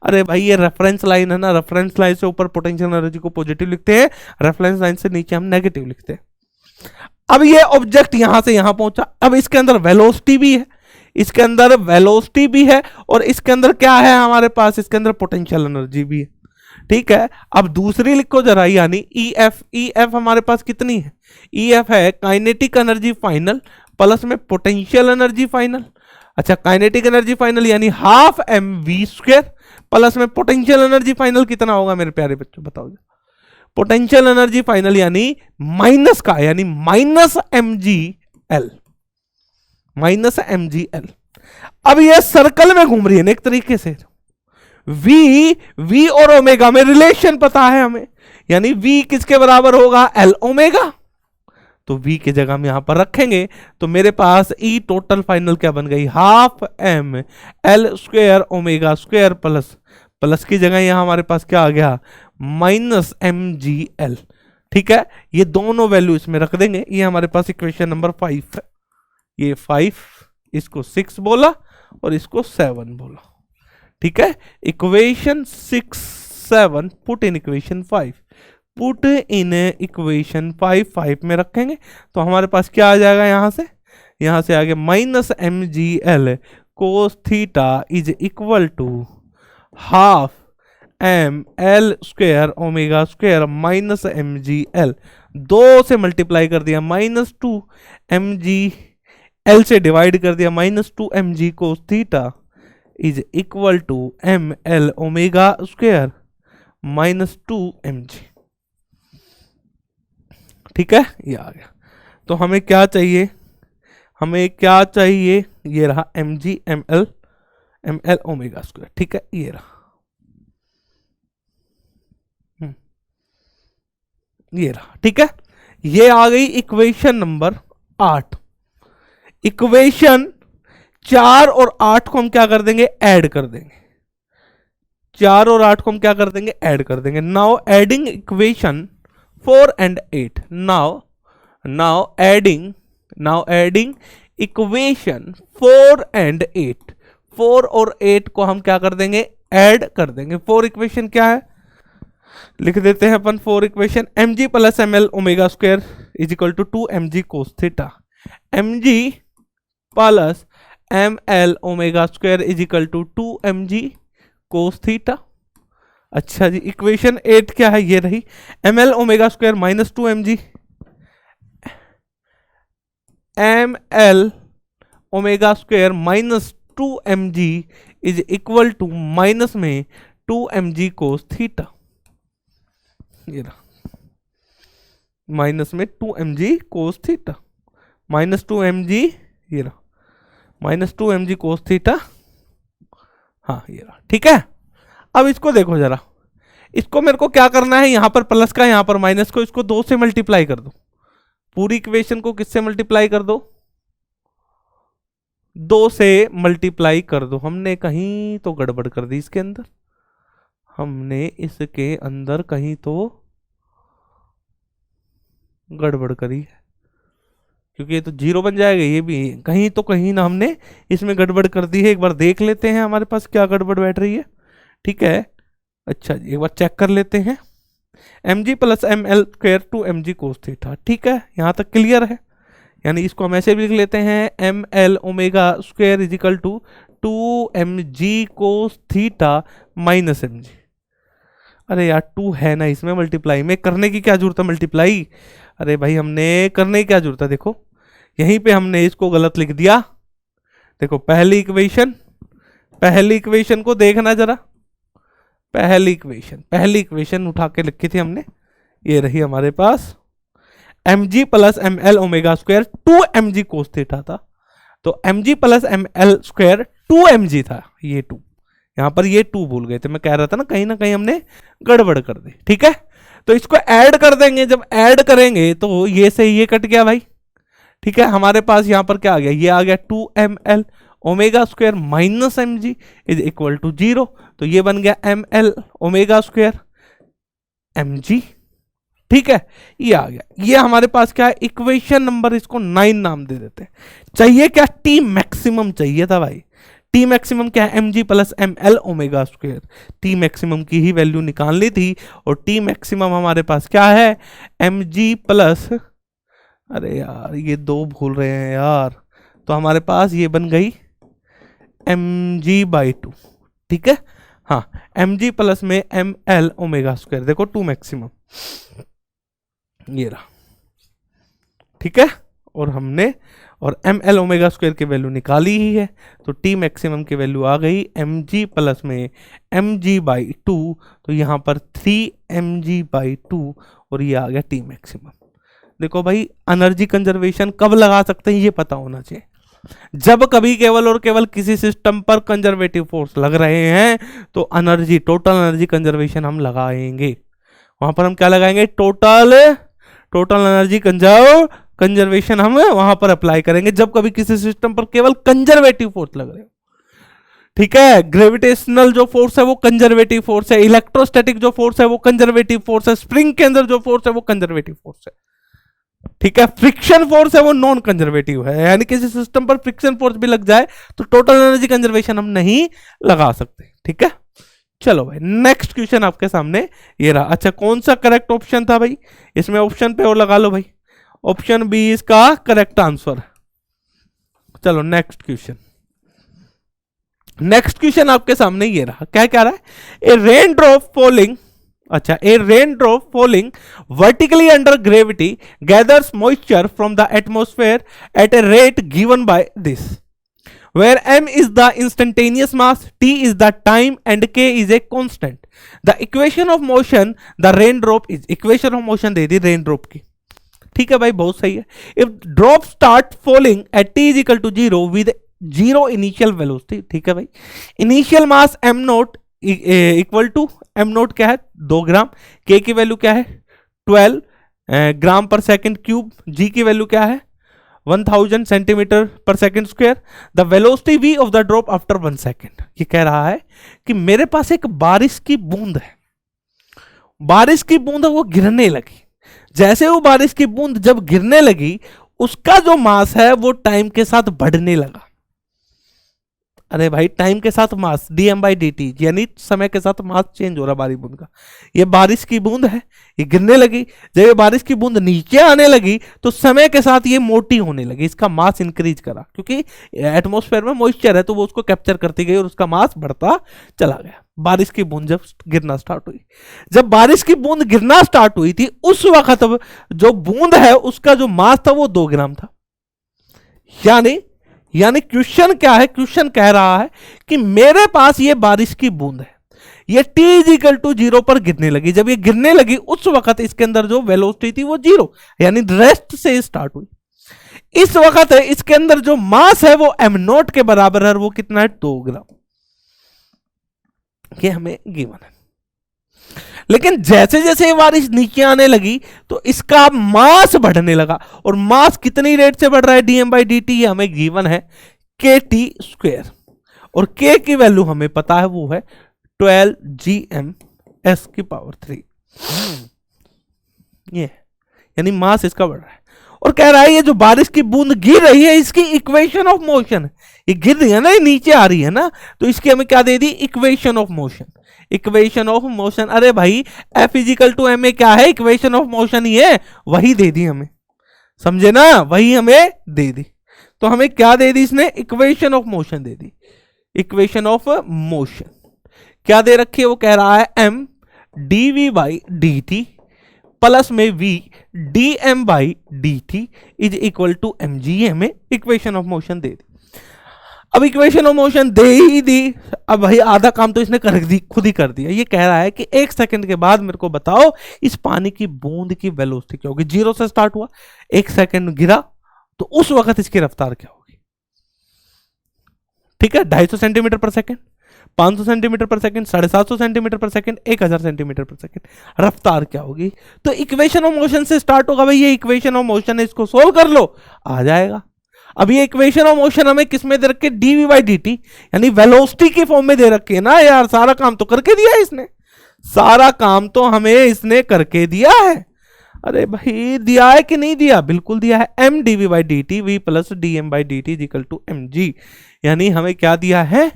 अरे भाई ये रेफरेंस लाइन है ना, रेफरेंस लाइन से ऊपर पोटेंशियल एनर्जी को पॉजिटिव लिखते हैं, रेफरेंस लाइन से नीचे हम नेगेटिव लिखते हैं। अब ये ऑब्जेक्ट यहां से यहां पहुंचा, अब इसके अंदर वेलोसिटी भी है, इसके अंदर वेलोसिटी भी है और इसके अंदर क्या है हमारे पास? इसके अंदर पोटेंशियल एनर्जी भी है, ठीक है। अब दूसरी लिखो जरा, यानी EF हमारे पास कितनी है? EF है काइनेटिक एनर्जी फाइनल प्लस में पोटेंशियल एनर्जी फाइनल। अच्छा, काइनेटिक एनर्जी फाइनल यानी हाफ mv स्क्वायर प्लस में पोटेंशियल एनर्जी फाइनल कितना होगा मेरे प्यारे बच्चों, बताओ। पोटेंशियल एनर्जी फाइनल यानी माइनस का, यानी माइनस mgl, माइनस mgl। अब ये सर्कल में घूम रही है ना एक तरीके से। v और ओमेगा में रिलेशन पता है हमें, यानी v किसके बराबर होगा, l ओमेगा। तो v की जगह हम यहां पर रखेंगे तो मेरे पास E टोटल फाइनल क्या बन गई, half m l square omega square plus, plus की जगह यहां हमारे पास क्या आ गया, माइनस mgl। ठीक है, ये दोनों वैल्यू इसमें रख देंगे। ये हमारे पास इक्वेशन नंबर 5 है। ये 5, इसको 6 बोला और इसको 7 बोला। ठीक है, equation 6 7 put in equation 5, put in equation 5 में रखेंगे तो हमारे पास क्या आ जाएगा, यहां से आगे minus mgl cos theta is equal to half M L square omega square minus mgl, 2 से मल्टीप्लाई कर दिया माइनस 2 mgl से डिवाइड कर दिया minus 2 mg cos theta is equal to M L omega square minus 2 mg। ठीक है, ये आ गया। तो हमें क्या चाहिए, ये रहा mg ml ओमेगा स्क्वायर। ठीक है, ये रहा, ये रहा। ठीक है, ये आ गई इक्वेशन नंबर 8। इक्वेशन 4 और 8 को हम क्या कर देंगे, ऐड कर देंगे। 4 और 8 को हम क्या कर देंगे, ऐड कर देंगे। Now adding equation 4 and 8, now adding equation 4 and 8, 4 और 8 को हम क्या कर देंगे, ऐड कर देंगे। 4 इक्वेशन क्या है, लिख देते हैं अपन 4 equation, mg plus ml omega square is equal to 2 mg cos theta, mg plus ml omega square is equal to 2 mg cos theta. अच्छा जी, इक्वेशन 8 क्या है, ये रही, ml omega square minus 2 mg, ml omega square minus 2 mg is equal to minus में 2 mg cos theta. ये रहा, minus में 2 mg cos theta, minus 2 mg, ये रहा माइनस 2 mg कोस थीटा। हाँ, ये रहा। ठीक है, अब इसको देखो जरा, इसको मेरे को क्या करना है, यहां पर प्लस का यहां पर माइनस को, इसको 2 से मल्टीप्लाई कर दो। पूरी इक्वेशन को किससे मल्टीप्लाई कर दो, 2 से मल्टीप्लाई कर दो। हमने कहीं तो गड़बड़ कर दी इसके अंदर, हमने इसके अंदर कहीं तो गड़बड़ करी है, क्योंकि ये तो 0 बन जाएगा, ये भी कहीं ना हमने इसमें गड़बड़ कर दी है। एक बार देख लेते हैं हमारे पास क्या गड़बड़ बैठ रही है। ठीक है, अच्छा जी, एक बार चेक कर लेते हैं। mg plus ml square 2 mg cos theta. ठीक है, यहां तक क्लियर है, यानी इसको हम ऐसे भी लिख लेते हैं, ml omega square is equal to 2 mg cos theta minus mg। अरे यार, 2 है ना इसमें, मल्टीप्लाई में करने की क्या जरूरत है, मल्टीप्लाई, अरे भाई हमने करने की क्या जरूरत है। देखो यहीं पे हमने इसको गलत लिख दिया। देखो पहली इक्वेशन को देखना जरा, पहली इक्वेशन उठा के लिखी थी हमने, ये रही हमारे पास, mg plus ml omega square 2 mg cos theta था, तो mg plus ml square 2 mg था, ये 2, यहां पर ये 2 भूल गए थे। मैं कह रहा था ना कहीं हमने गड़बड़ कर दी। ठीक है, तो इसको ऐड कर देंगे, जब ऐड करेंगे तो ये से ये कट गया भाई। ठीक है, हमारे पास यहां पर क्या आ गया, ये आ गया 2 ml omega square minus mg is equal to 0, तो ये बन गया ml ओमेगा स्क्वायर mg। ठीक है, ये आ गया। ये हमारे पास क्या है, इक्वेशन नंबर, इसको 9 नाम दे देते हैं। चाहिए क्या, टी मैक्सिमम चाहिए था भाई। टी मैक्सिमम क्या है, mg plus ml omega square. T maximum की ही वैल्यू निकालनी थी, और टी मैक्सिमम हमारे पास क्या है, mg प्लस, अरे यार ये 2 भूल रहे हैं यार, तो हमारे पास ये बन गई mg/2। ठीक है, हाँ, mg प्लस में ml ओमेगा स्क्वायर, देखो 2 मैक्सिमम, ये रहा। ठीक है, और हमने और एम एल ओमेगा स्क्वायर की वैल्यू निकाली ही है, तो टी मैक्सिमम की वैल्यू आ गई एम जी प्लस में एम जी बाई टू, तो यहाँ पर 3mg/2 और ये आ गया टी मैक्सिमम। देखो भाई एनर्जी कंजर्वेशन कब लगा सकते हैं ये पता होना चाहिए, जब कभी केवल और केवल किसी सिस्टम पर कंजर्वेटिव फोर्स लग रहे हैं तो एनर्जी, टोटल एनर्जी कंजर्वेशन हम लगाएंगे। वहां पर हम क्या लगाएंगे, टोटल एनर्जी कंजर्वेशन हम वहां पर अप्लाई करेंगे जब कभी किसी सिस्टम पर केवल कंजर्वेटिव फोर्स लग रहे हो। ठीक है, ग्रेविटेशनल जो फोर्स है वो कंजर्वेटिव फोर्स है, इलेक्ट्रोस्टैटिक जो फोर्स है वो कंजर्वेटिव फोर्स है, स्प्रिंग के अंदर जो फोर्स है वो कंजर्वेटिव फोर्स है। ठीक है, फ्रिक्शन फोर्स है वो नॉन कंजर्वेटिव है, यानी किसी सिस्टम पर फ्रिक्शन फोर्स भी लग जाए तो टोटल एनर्जी कंजर्वेशन हम नहीं लगा सकते। ठीक है, चलो भाई नेक्स्ट क्वेश्चन आपके सामने ये रहा। अच्छा, कौन सा करेक्ट ऑप्शन था भाई, इसमें ऑप्शन पे और लगा लो भाई, ऑप्शन बी इसका करेक्ट आंसर। चलो नेक्स्ट क्वेश्चन, नेक्स्ट क्वेश्चन आपके सामने ये रहा। क्या कह रहा है, ए रेन ड्रॉप फॉलिंग, अच्छा, a rain drop falling vertically under gravity gathers moisture from the atmosphere at a rate given by this, where m is the instantaneous mass, t is the time and k is a constant. The equation of motion the raindrop is, equation of motion they the raindrop की। ठीक है भाई, बहुत सही है। If drop start falling at t is equal to 0 with 0 initial velocity, ठीक है भाई, initial mass m naught equal to m naught क्या है 2 ग्राम, k की वैल्यू क्या है 12 ग्राम पर सेकेंड क्यूब, g की वैल्यू क्या है 1000 सेंटीमीटर पर second square, the velocity v of the drop after 1 second. ये कह रहा है कि मेरे पास एक बारिश की बूंद है, बारिश की बूंद वो गिरने लगी, जैसे वो बारिश की बूंद जब गिरने लगी उसका जो मास है वो टाइम के साथ बढ़ने लगा। अरे भाई, टाइम के साथ मास dm/dt, यानी समय के साथ मास चेंज हो रहा बारिश बूंद का। ये बारिश की बूंद है, ये गिरने लगी, जब ये बारिश की बूंद नीचे आने लगी तो समय के साथ ये मोटी होने लगी, इसका मास इंक्रीज करा, क्योंकि एटमॉस्फेयर में मॉइस्चर है तो वो उसको कैप्चर करती गई और उसका मास बढ़ता चला गया। बारिश की बूंद जब गिरना स्टार्ट हुई, जब बारिश की बूंद गिरना स्टार्ट हुई थी उस वक्त जो बूंद है उसका जो मास था वो 2 ग्राम था। यानी क्वेश्चन क्या है, क्वेश्चन कह रहा है कि मेरे पास ये बारिश की बूंद है, ये t इक्वल टू 0 पर गिरने लगी, जब ये गिरने लगी उस वक्त इसके अंदर जो वेलोसिटी थी वो 0 यानी रेस्ट से स्टार्ट हुई। इस वक्त इसके अंदर जो मास है वो m नोट के बराबर है, वो कितना है 2 ग्राम, ये हमें गिवन है। लेकिन जैसे जैसे ये बारिश नीचे आने लगी तो इसका मास बढ़ने लगा, और मास कितनी रेट से बढ़ रहा है dm/dt, ये हमें गिवन है kt स्क्वायर, और k की वैल्यू हमें पता है वो है 12 Gm/3। ये यानी मास इसका बढ़ रहा है, और कह रहा है ये जो बारिश की बूंद गिर रही है इसकी इक्वेशन ऑफ मोशन है, ये गिर रही है ना, ये नीचे आ रही है ना, तो इसकी हमें क्या दे दी, equation of motion, equation of motion. अरे भाई F equal to m a क्या है, इक्वेशन ऑफ मोशन ही है, वही दे दी हमें, समझे ना, वही हमें दे दी। तो हमें क्या दे दी इसने, इक्वेशन ऑफ मोशन दे दी। इक्वेशन ऑफ मोशन क्या दे रखी है, वो कह रहा है m dv/dt प्लस में v dm/dt is equal to mg, हमें इक्वेशन ऑफ मोशन दे दी। अब इक्वेशन ऑफ मोशन दे ही दी, अब भाई आधा काम तो इसने खुद ही कर दिया। ये कह रहा है कि 1 सेकंड के बाद मेरे को बताओ इस पानी की बूंद की वेलोसिटी क्या होगी। 0 से स्टार्ट हुआ, 1 सेकंड गिरा, तो उस वक्त इसकी रफ्तार क्या होगी। ठीक है, 250 सेंटीमीटर पर सेकंड, 500 सेंटीमीटर पर सेकंड, 750 सेंटीमीटर पर सेकंड, 1000 सेंटीमीटर पर सेकंड, रफ्तार क्या होगी। तो इक्वेशन ऑफ मोशन से स्टार्ट होगा भाई, ये इक्वेशन ऑफ मोशन है, इसको सोल्व कर लो आ जाएगा। अब ये इक्वेशन ऑफ मोशन हमें किस में दे रखी है, dv/dt यानी वेलोसिटी की फॉर्म में दे रखी है ना यार, सारा काम तो करके दिया है इसने, सारा काम तो हमें इसने करके दिया है। अरे भाई दिया है कि नहीं दिया, बिल्कुल दिया है, m dv/dt v plus dm/dt is equal to mg, यानी हमें क्या दिया है,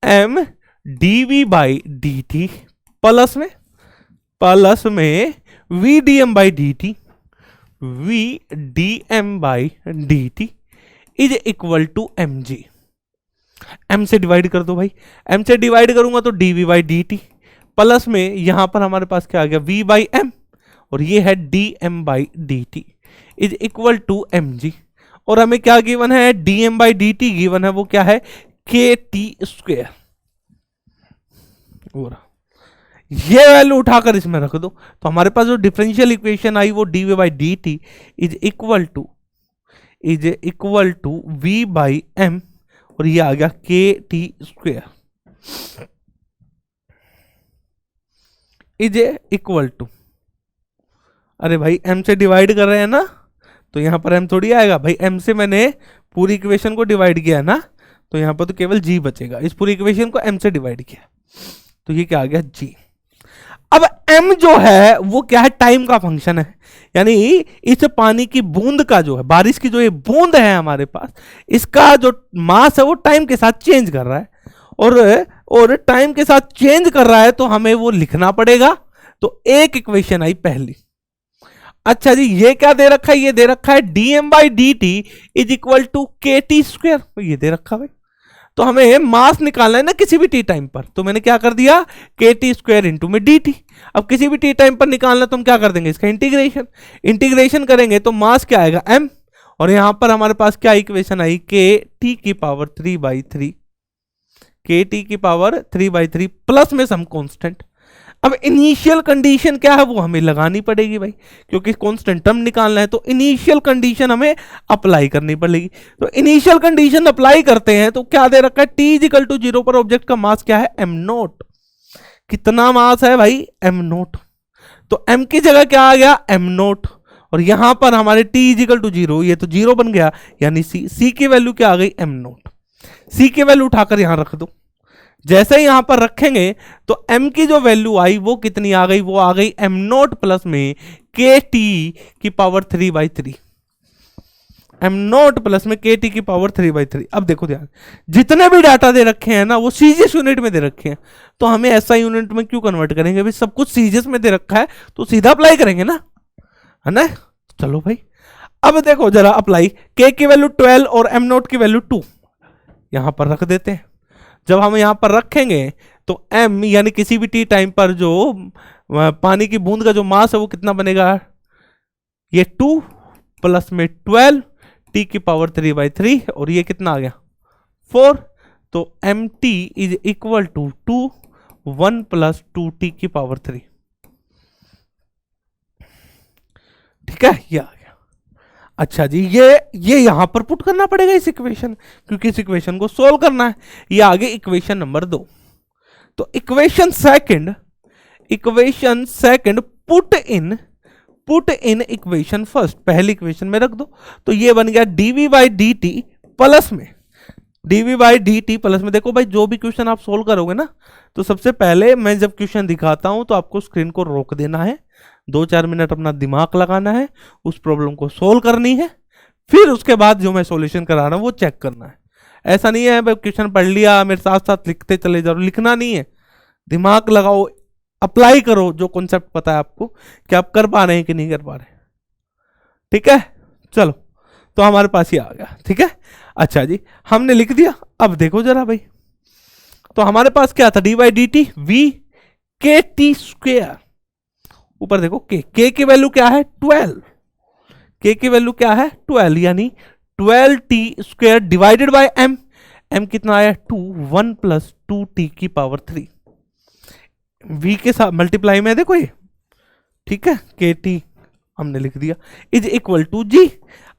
m dv/dt प्लस में v dm/dt is equal to mg। m से डिवाइड कर दो भाई, m से डिवाइड करूंगा तो dv/dt प्लस में यहां पर हमारे पास क्या आ गया v/m, और ये है dm/dt is equal to mg। और हमें क्या गिवन है, dm by D T given है, वो क्या है, के टी स्क्वेयर। ये वैल्यू उठाकर इसमें रख दो, तो हमारे पास जो डिफरेंशियल इक्वेशन आई वो D V by D T is equal to we by M, और ये आ गया K T square is equal to, अरे भाई m से डिवाइड कर रहे हैं ना, तो यहां पर m थोड़ी आएगा भाई, m से मैंने पूरी इक्वेशन को डिवाइड किया ना, तो यहां पर तो केवल g बचेगा, इस पूरी इक्वेशन को m से डिवाइड किया, तो ये क्या आ गया g। अब m जो है वो क्या है, टाइम का फंक्शन है, यानी इस पानी की बूंद का जो है, बारिश की जो ये बूंद है हमारे पास, इसका जो मास है वो टाइम के साथ चेंज कर रहा है, और टाइम के साथ चेंज कर रहा है, तो हमें वो लिखना पड़ेगा। तो एक इक्वेशन आई पहली। अच्छा जी, ये क्या दे रखा है, ये दे रखा है dm by D T is equal to K T square, ये दे रखा भाई। तो हमें मास निकालना है ना किसी भी टी टाइम पर, तो मैंने क्या कर दिया, के टी स्क्वेयर इंटू में डी टी। अब किसी भी टी टाइम पर निकालना तो हम क्या कर देंगे, इसका इंटीग्रेशन करेंगे, तो मास क्या आएगा m, और यहां पर हमारे पास क्या इक्वेशन आई, के टी की पावर 3/3, के टी की पावर 3/3 प्लस में सम कांस्टेंट। अब इनिशियल कंडीशन क्या है वो हमें लगानी पड़ेगी भाई, क्योंकि कांस्टेंट टर्म निकालना है, तो इनिशियल कंडीशन हमें अप्लाई करनी पड़ेगी। तो इनिशियल कंडीशन अप्लाई करते हैं, तो क्या दे रखा है, t इज इक्वल टू 0 पर ऑब्जेक्ट का मास क्या है, m नोट। कितना मास है भाई, m नोट। तो m की जगह क्या आ गया, m नोट, और यहां पर हमारे t इज इक्वल टू 0, ये तो 0 बन गया, यानी c की वैल्यू क्या आ गई, m नोट। c की वैल्यू उठाकर यहां रख दो, जैसे ही यहां पर रखेंगे तो m की जो वैल्यू आई वो कितनी आ गई, वो आ गई m नोट प्लस में के टी की पावर 3/3, m नोट प्लस में के टी की पावर 3/3। अब देखो ध्यान, जितने भी डाटा दे रखे हैं ना वो सीजीएस यूनिट में दे रखे हैं, तो हमें ऐसा यूनिट में क्यों कन्वर्ट करेंगे भाई, सब कुछ सीजीएस में दे रखा है तो सीधा अप्लाई करेंगे ना, है ना। चलो भाई, अब देखो जरा अप्लाई, के की वैल्यू 12 और m नोट की वैल्यू 2 यहां पर रख देते हैं। जब हम यहां पर रखेंगे तो m यानी किसी भी टी टाइम पर जो पानी की बूंद का जो मास है वो कितना बनेगा, ये 2 प्लस में 12 टी की पावर 3/3, और ये कितना आ गया 4, तो M T is equal to 1 plus 2 T की पावर 3। ठीक है, ये आ गया। अच्छा जी, ये यहां पर पुट करना पड़ेगा इस इक्वेशन, क्योंकि इस इक्वेशन को सोल्व करना है। ये आगे इक्वेशन नंबर 2। तो equation second put in equation first, पहली इक्वेशन में रख दो, तो ये बन गया D V by D T plus में देखो भाई, जो भी क्वेश्चन आप सोल्व करोगे ना, तो सबसे पहले मैं जब क्वेश्चन दिखाता हूं तो आपको स्क्रीन को रोक देना है, 2-4 मिनट अपना दिमाग लगाना है, उस प्रॉब्लम को सोल्व करनी है, फिर उसके बाद जो मैं सॉल्यूशन करा रहा हूं वो चेक करना है। ऐसा नहीं है भाई क्वेश्चन पढ़ लिया मेरे साथ साथ लिखते चले जाओ, लिखना नहीं है, दिमाग लगाओ, अप्लाई करो जो कॉन्सेप्ट पता है आपको, कि आप कर पा रहे हैं कि नहीं कर पा रहे। ठीक है, चलो, तो हमारे पास ये आ गया। ठीक है, अच्छा जी, हमने लिख दिया। अब देखो जरा भाई, तो हमारे पास क्या था, D by D T V के टी स्क्वेयर, ऊपर देखो के की वैल्यू क्या है 12, के की वैल्यू क्या है 12, यानी 12 T square divided by M, M कितना आया 2, 1 प्लस 2 टी की पावर 3, वी के साथ मल्टीप्लाई में देखो ये। ठीक है, के टी हमने लिख दिया इज इक्वल टू जी।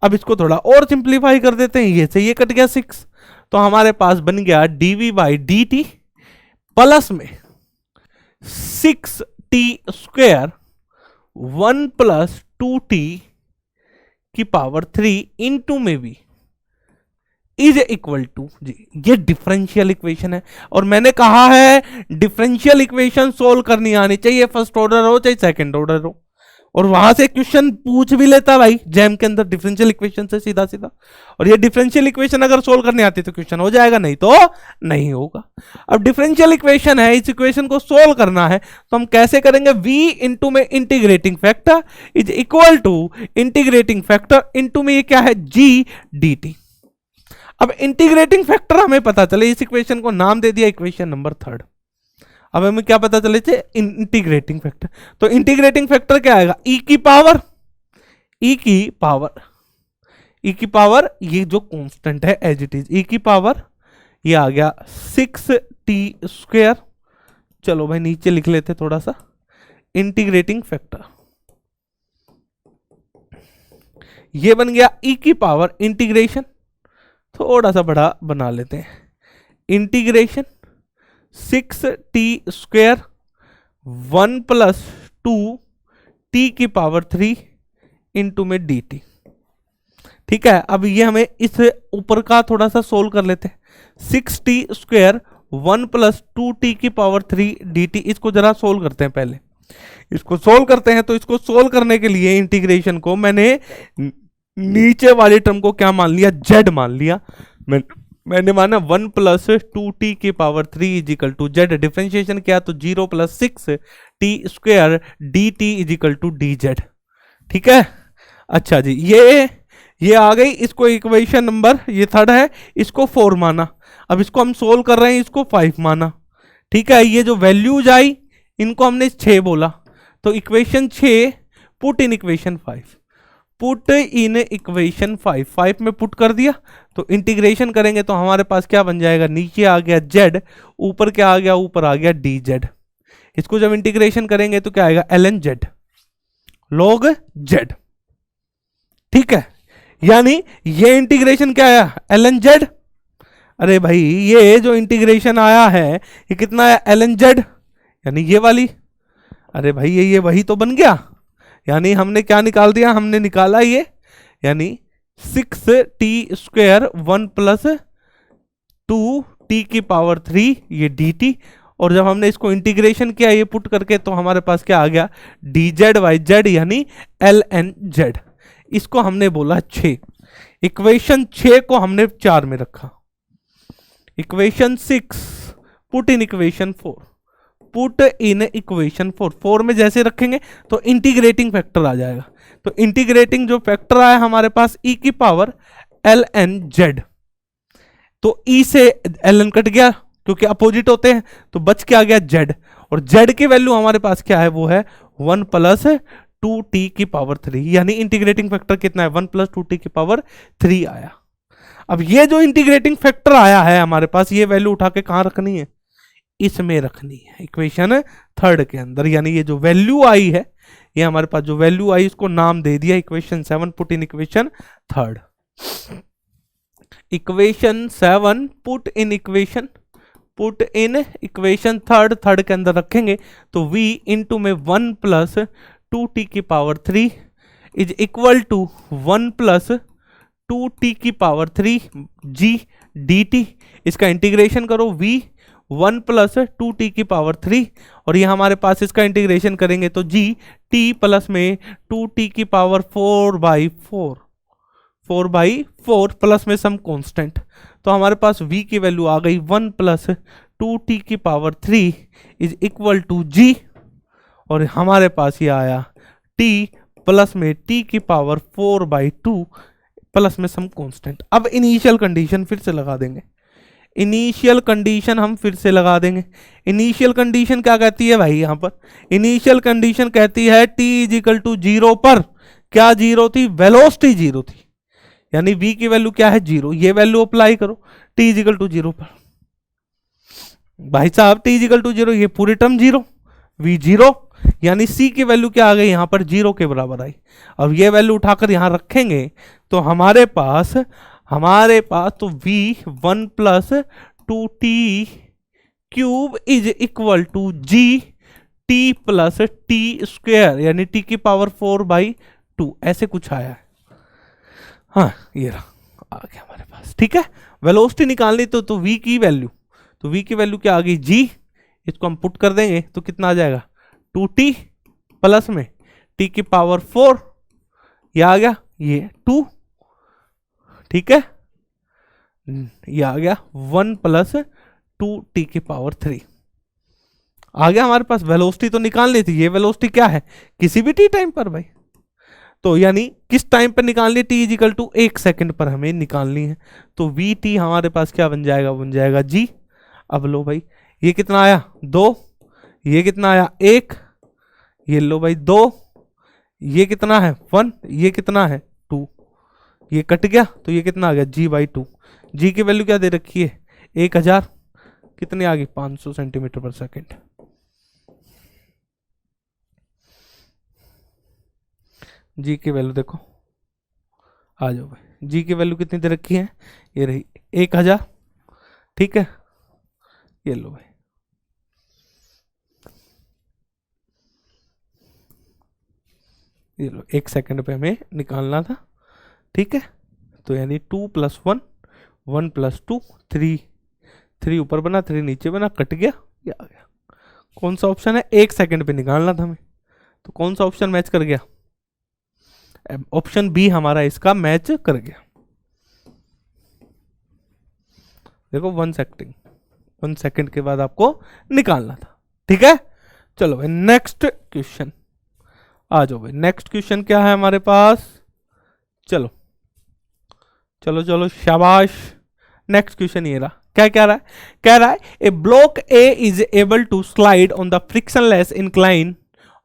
अब इसको थोड़ा और सिंप्लीफाई कर देते हैं, ये से ये कट गया 6, तो हमारे पास बन गया D V by D T plus में 6 टी स्क्वेयर 1 प्लस 2 टी की पावर 3 इंटू में भी इज इक्वल टू जी। ये डिफरेंशियल इक्वेशन है, और मैंने कहा है डिफरेंशियल इक्वेशन सोल्व करनी आनी चाहिए, फर्स्ट ऑर्डर हो चाहे सेकंड ऑर्डर हो, और वहां से क्वेश्चन पूछ भी लेता भाई जैम के अंदर डिफरेंशियल इक्वेशन से सीधा सीधा, और ये डिफरेंशियल इक्वेशन अगर सोल्व करने आती तो क्वेश्चन हो जाएगा, नहीं तो नहीं होगा। अब डिफरेंशियल इक्वेशन है, इस इक्वेशन को सोल्व करना है, तो हम कैसे करेंगे, v इंटू में integrating factor is equal to integrating factor into में ये क्या है g dt। अब इंटीग्रेटिंग फैक्टर हमें पता चले, इस इक्वेशन को नाम दे दिया इक्वेशन नंबर 3। अब हमें क्या पता चले थे, इंटीग्रेटिंग फैक्टर, तो इंटीग्रेटिंग फैक्टर क्या आएगा, e की पावर ई की पावर ये जो कांस्टेंट है एज इट इज, ई की पावर ये आ गया 6t²। चलो भाई नीचे लिख लेते थोड़ा सा, इंटीग्रेटिंग फैक्टर ये बन गया ई की पावर इंटीग्रेशन, थोड़ा सा बड़ा बना लेते हैं, इंटीग्रेशन 6t² 1 + 2t की पावर 3 इंटू में dt। ठीक है, अब ये हमें इस ऊपर का थोड़ा सा सोल्व कर लेते हैं। 6t² 1 + 2t की पावर 3 dt, इसको जरा सोल्व करते हैं। पहले इसको सोल्व करते हैं, तो इसको सोल्व करने के लिए इंटीग्रेशन को मैंने नीचे वाली टर्म को क्या मान लिया, z मान लिया। मैंने माना 1 + 2t की पावर 3 इजिकल टू z। डिफरेंशिएशन किया तो 0 + 6t² dt is equal to dz। ठीक है, अच्छा जी, ये आ गई। इसको इक्वेशन नंबर ये थर्ड है, इसको 4 माना। अब इसको हम सोल्व कर रहे हैं, इसको 5 माना। ठीक है, ये जो वैल्यूज आई इनको हमने 6 बोला, तो equation 6 put in equation 5, put in equation 5 में पुट कर दिया। तो इंटीग्रेशन करेंगे तो हमारे पास क्या बन जाएगा, नीचे आ गया z, ऊपर क्या आ गया, ऊपर आ गया dz। इसको जब इंटीग्रेशन करेंगे तो क्या आएगा, ln z log z। ठीक है, यानी ये इंटीग्रेशन क्या आया, ln z। अरे भाई ये जो इंटीग्रेशन आया है ये कितना आया, ln z, यानी ये वाली। अरे भाई ये वही तो बन गया, यानी हमने क्या निकाल दिया, हमने निकाला ये, यानी 6t² 1 + 2t की पावर 3 ये dt। और जब हमने इसको इंटीग्रेशन किया ये पुट करके, तो हमारे पास क्या आ गया, dz/z यानी ln z। इसको हमने बोला 6। इक्वेशन 6 को हमने 4 में रखा। Equation 6 put in equation 4, put in equation 4 में जैसे रखेंगे तो इंटीग्रेटिंग फैक्टर आ जाएगा। तो इंटीग्रेटिंग जो फैक्टर आया हमारे पास e की पावर ln z, तो e से ln कट गया क्योंकि अपोजिट होते हैं, तो बच के आ गया z। और z की वैल्यू हमारे पास क्या है, वो है 1 + 2t की पावर 3, यानी इंटीग्रेटिंग फैक्टर कितना है, 1 + 2t की पावर 3 आया। अब ये जो इंटीग्रेटिंग फैक्टर आया है हमारे पास, ये वैल्यू उठा के कहां रखनी है, इसमें रखनी है, इक्वेशन 3 के अंदर। यानी ये जो वैल्यू आई है, ये हमारे पास जो वैल्यू आई इसको नाम दे दिया equation 7 put in equation 3। Equation 7 put in equation 3 के अंदर रखेंगे तो v इंटू में 1 + 2t की power 3 is equal to 1 + 2t की पावर 3 g dt। इसका इंटीग्रेशन करो, v 1 + 2t की पावर 3, और ये हमारे पास इसका इंटीग्रेशन करेंगे तो g t प्लस में 2t की पावर 4/4 प्लस में सम कांस्टेंट। तो हमारे पास v की वैल्यू आ गई 1 + 2t की power 3 is equal to g, और हमारे पास ये आया t प्लस में t की पावर 4/2 प्लस में सम कांस्टेंट। अब इनिशियल कंडीशन फिर से लगा देंगे, इनिशियल कंडीशन हम फिर से लगा देंगे। इनिशियल कंडीशन क्या कहती है भाई, यहां पर इनिशियल कंडीशन कहती है t = 0 पर क्या जीरो थी, वेलोसिटी 0 थी, यानी v की वैल्यू क्या है, 0। ये वैल्यू अप्लाई करो t = 0 पर, भाई साहब t = 0, ये पूरी टर्म 0, v 0, यानी c की वैल्यू क्या आ गई, यहां पर 0 के बराबर आई। अब ये वैल्यू उठाकर यहां रखेंगे तो हमारे पास तो v 1 + 2t³ is equal to g t + t², यानी t की पावर 4/2 ऐसे कुछ आया है। हाँ ये रहा, आ गया हमारे पास। ठीक है, वेलोसिटी निकालनी तो v की वैल्यू क्या आ गई, g। इसको हम पुट कर देंगे तो कितना आ जाएगा, 2t प्लस में t की पावर 4, ये आ गया, ये 2। ठीक है, ये आ गया 1 + 2t की पावर 3 आ गया हमारे पास। वेलोसिटी तो निकालनी थी, ये वेलोसिटी क्या है, किसी भी t टाइम पर भाई, तो यानी किस टाइम पर निकालनी, t = 1 सेकंड पर हमें निकालनी है। तो vt हमारे पास क्या बन जाएगा, g। अब लो भाई, ये कितना आया, 2, ये कितना आया, 1, ये लो भाई 2, ये कितना है, 1, ये कितना है, 2, ये कट गया तो ये कितना आ गया G/2। जी की वैल्यू क्या दे रखी है 1000, कितनी आ गई 500 सेंटीमीटर पर सेकेंड। जी की वैल्यू देखो, आ जाओ भाई, जी की वैल्यू कितनी दे रखी है, ये रही 1000, ठीक है। ये लो भाई, ये लो 1 सेकंड पे हमें निकालना था, ठीक है। तो यानी 2 + 1, 1 + 2, 3, 3 ऊपर बना 3 नीचे बना, कट गया, ये आ गया। कौन सा ऑप्शन है, 1 सेकंड पे निकालना था हमें, तो कौन सा ऑप्शन मैच कर गया, ऑप्शन बी हमारा इसका मैच कर गया। देखो 1 सेकंड के बाद आपको निकालना था, ठीक है। चलो भाई नेक्स्ट क्वेश्चन आ जाओ भाई। नेक्स्ट क्वेश्चन क्या है हमारे पास, चलो चलो चलो शाबाश। नेक्स्ट क्वेश्चन ये रहा, क्या कह रहा है, कह रहा है a block a is able to slide on the frictionless incline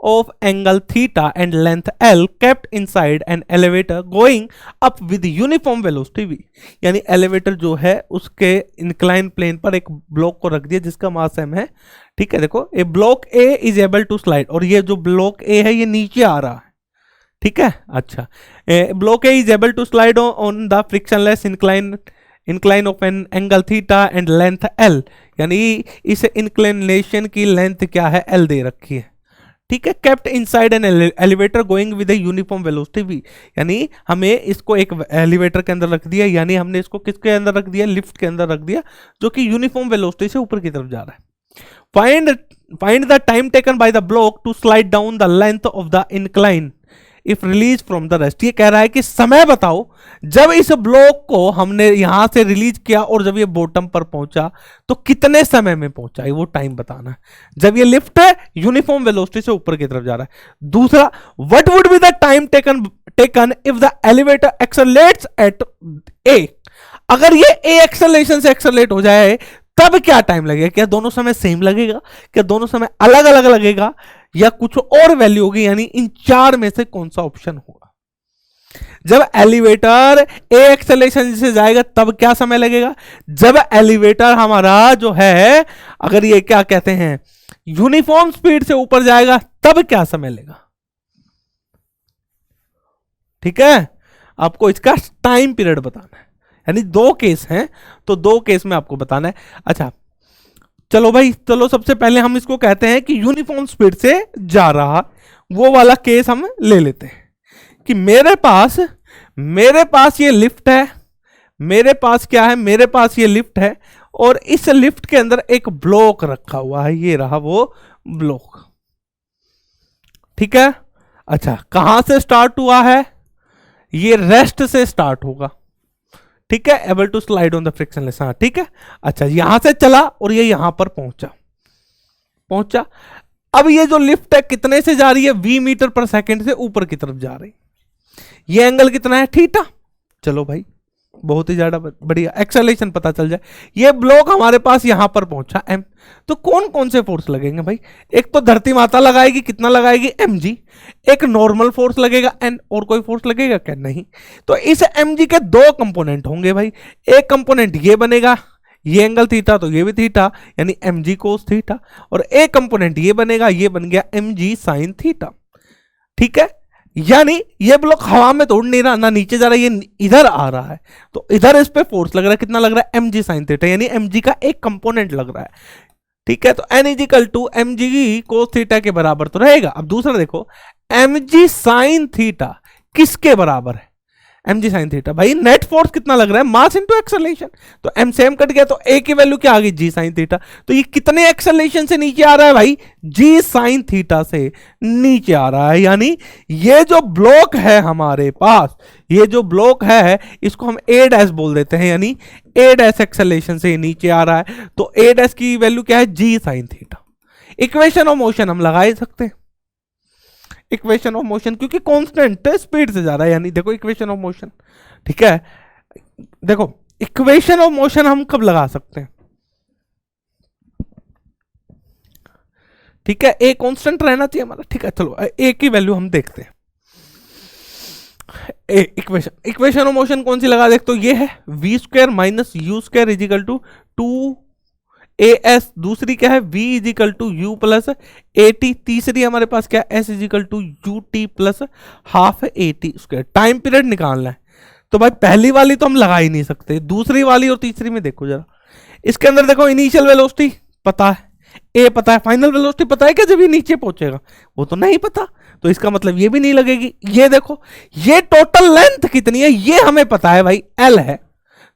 of angle theta and length L kept inside an elevator going up with uniform velocity v। यानी एलिवेटर जो है उसके इंक्लाइन प्लेन पर एक ब्लॉक को रख दिया जिसका मास m है, ठीक है। देखो a block A is able to slide, और ये जो ब्लॉक A है ये नीचे आ रहा है, ठीक है। अच्छा, block A is able to slide on the frictionless incline of an angle theta and length L, यानी इस इंक्लिनेशन की लेंथ क्या है L दे रखी है, ठीक है। Kept inside an elevator going with a uniform velocity v, यानी हमें इसको एक एलिवेटर के अंदर रख दिया, यानी हमने इसको किसके अंदर रख दिया, लिफ्ट के अंदर रख दिया, जो कि यूनिफॉर्म वेलोसिटी से ऊपर की तरफ जा रहा है। Find the time taken by the block to slide down the length of the incline if released from the rest. ये कह रहा है कि समय बताओ जब इस ब्लॉक को हमने यहां से रिलीज किया और जब ये बॉटम पर पहुंचा तो कितने समय में पहुंचा, वो टाइम बताना है, जब ये लिफ्ट है यूनिफॉर्म वेलोसिटी से ऊपर की तरफ जा रहा है। दूसरा, what would be the time taken if the elevator accelerates at a, अगर ये ए एक्सेलरेशन से एक्सेलरेट हो जाए तब क्या टाइम लगेगा, क्या दोनों समय सेम लगेगा, क्या दोनों समय अलग अलग लगेगा, या कुछ और वैल्यू होगी, यानी इन चार में से कौन सा ऑप्शन होगा। जब एलिवेटर ए एक्सेलरेशन से जाएगा तब क्या समय लगेगा, जब एलिवेटर हमारा जो है अगर ये क्या कहते हैं यूनिफॉर्म स्पीड से ऊपर जाएगा तब क्या समय लेगा, ठीक है। आपको इसका टाइम पीरियड बताना है, यानी दो केस हैं तो दो केस में आपको बताना है। अच्छा चलो भाई, चलो सबसे पहले हम इसको कहते हैं कि यूनिफॉर्म स्पीड से जा रहा, वो वाला केस हम ले लेते हैं कि मेरे पास ये लिफ्ट है, मेरे पास क्या है, मेरे पास ये लिफ्ट है और इस लिफ्ट के अंदर एक ब्लॉक रखा हुआ है, ये रहा वो ब्लॉक, ठीक है। अच्छा कहां से स्टार्ट हुआ है, ये रेस्ट से स्टार्ट होगा, ठीक है, able to slide on the frictionless, हाँ ठीक है। अच्छा यहां से चला और ये यहां पर पहुंचा। अब ये जो लिफ्ट है कितने से जा रही है, v मीटर पर सेकंड से ऊपर की तरफ जा रही, ये एंगल कितना है थीटा। चलो भाई बहुत ही ज्यादा बढ़िया, एक्सेलरेशन पता चल जाए। ये ब्लॉक हमारे पास यहां पर पहुंचा m, तो कौन कौन से फोर्स लगेंगे भाई, एक तो धरती माता लगाएगी, कितना लगाएगी mg, एक नॉर्मल फोर्स लगेगा n, और कोई फोर्स लगेगा क्या, नहीं। तो इस mg के दो कंपोनेंट होंगे भाई, एक कंपोनेंट ये बनेगा, ये एंगल थीटा तो ये भी थीटा यानी mg कोस थीटा, और एक कंपोनेंट ये बनेगा, ये बन गया mg साइन थीटा, ठीक है। यानी ये ब्लॉक हवा में तो उड़ नहीं रहा, ना नीचे जा रहा है, ये इधर आ रहा है, तो इधर इस पे फोर्स लग रहा है, कितना लग रहा है mg साइन थीटा, यानी mg का एक कंपोनेंट लग रहा है, ठीक है। तो n is equal to mg cos theta के बराबर तो रहेगा। अब दूसरा देखो mg साइन थीटा किसके बराबर है, mg साइन थीटा भाई नेट फोर्स कितना लग रहा है, मास इनटू एक्सेलरेशन, तो m से m कट गया तो a की वैल्यू क्या आ गई g साइन थीटा, तो ये कितने एक्सेलरेशन से नीचे आ रहा है भाई, g साइन थीटा से नीचे आ रहा है। यानी ये जो ब्लॉक है हमारे पास, ये जो ब्लॉक है इसको हम a डैश बोल देते हैं, यानी a डैश एक्सेलरेशन से नीचे आ रहा है, तो a डैश की वैल्यू क्या है, g sine theta. Equation of motion हम लगा ही सकते हैं, इक्वेशन ऑफ मोशन क्योंकि कांस्टेंट स्पीड से जा रहा है, यानी देखो इक्वेशन ऑफ मोशन, ठीक है। देखो इक्वेशन ऑफ मोशन हम कब लगा सकते हैं, ठीक है, ए कांस्टेंट रहना चाहिए हमारा, ठीक है। चलो ए की वैल्यू हम देखते हैं, इक्वेशन ऑफ मोशन कौन सी लगा देख, तो ये है v square minus U square is equal to 2as, दूसरी क्या है v is equal to U plus at, तीसरी हमारे पास क्या है s is equal to U T plus half at square. Time period निकालना है तो भाई पहली वाली तो हम लगा ही नहीं सकते, दूसरी वाली और तीसरी में देखो जरा, इसके अंदर देखो इनिशियल वेलोसिटी पता है, ए पता है, फाइनल वेलोसिटी पता है क्या जब ये नीचे पहुंचेगा, वो तो नहीं पता, तो इसका मतलब ये भी नहीं लगेगी। ये देखो ये टोटल लेंथ कितनी है ये हमें पता है भाई, एल है,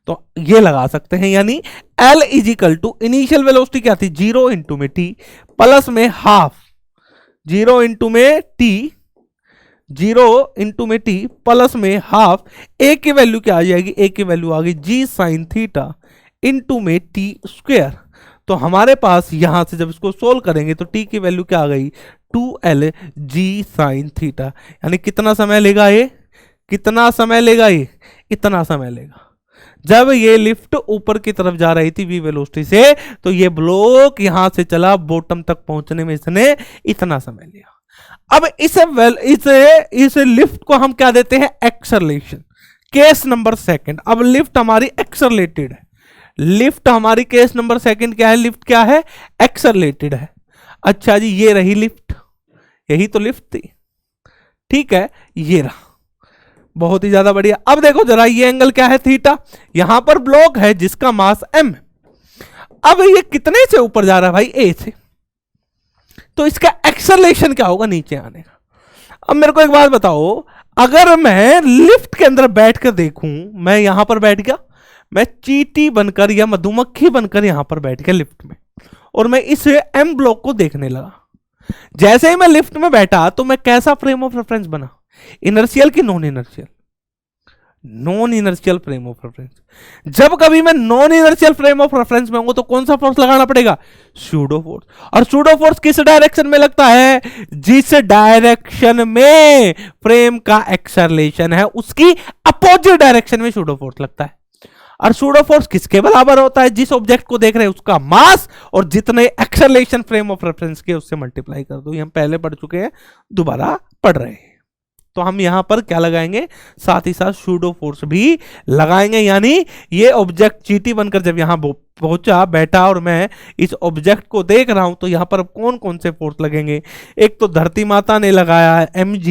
तो ये लगा सकते हैं, यानी L is equal to initial velocity क्या थी 0 इंटू में टी प्लस में हाफ 0 इंटू में टी 0 इंटू में टी प्लस में हाफ, ए की वैल्यू क्या आ जाएगी, ए की वैल्यू आ गई जी साइन थीटा इंटू में टी स्क्वायर। तो हमारे पास यहां से जब इसको सोल्व करेंगे तो टी की वैल्यू क्या आ गई 2l जी साइन थीटा, यानी कितना समय लेगा ये, कितना समय लेगा ये, इतना समय लेगा। जब ये लिफ्ट ऊपर की तरफ जा रही थी v वेलोसिटी से, तो ये ब्लॉक यहां से चला बॉटम तक पहुंचने में इसने इतना समय लिया। अब इस लिफ्ट को हम क्या देते हैं एक्सेलरेशन, केस नंबर सेकंड। अब लिफ्ट हमारी एक्सेलरेटेड है, लिफ्ट हमारी केस नंबर सेकंड क्या है, लिफ्ट क्या है एक्सेलरेटेड है। अच्छा जी ये रही लिफ्ट, यही तो लिफ्ट थी, ठीक है ये रहा, बहुत ही ज्यादा बढ़िया। अब देखो जरा ये एंगल क्या है थीटा, यहां पर ब्लॉक है जिसका मास m, अब ये कितने से ऊपर जा रहा है भाई a से, तो इसका एक्सेलरेशन क्या होगा नीचे आने का। अब मेरे को एक बात बताओ, अगर मैं लिफ्ट के अंदर बैठ कर देखूं, मैं यहां पर बैठ गया, मैं चींटी बनकर या मधुमक्खी बनकर यहां पर बैठ गया लिफ्ट में, और मैं इस एम ब्लॉक को देखने लगा। जैसे ही मैं लिफ्ट में बैठा तो मैं कैसा फ्रेम ऑफ रेफरेंस बना, इनर्शियल की non inertial, non inertial frame of reference. जब कभी मैं non inertial frame of reference में हूं तो कौन सा फोर्स लगाना पड़ेगा, सूडो फोर्स। और सूडो फोर्स किस डायरेक्शन में लगता है, जिस डायरेक्शन में फ्रेम का एक्सेलरेशन है उसकी अपोजिट डायरेक्शन में सूडो फोर्स लगता है। और सूडो फोर्स किसके बराबर होता है, जिस ऑब्जेक्ट को देख रहे हैं उसका मास और जितने एक्सेलरेशन फ्रेम ऑफ रेफरेंस के उससे मल्टीप्लाई कर दो। ये हम पहले पढ़ चुके हैं, दोबारा पढ़ रहे हैं। तो हम यहां पर क्या लगाएंगे, साथ ही साथ सूडो फोर्स भी लगाएंगे, यानी ये ऑब्जेक्ट चींटी बनकर जब यहां पहुंचा बैठा और मैं इस ऑब्जेक्ट को देख रहा हूं, तो यहां पर कौन कौन से फोर्स लगेंगे, एक तो धरती माता ने लगाया है mg,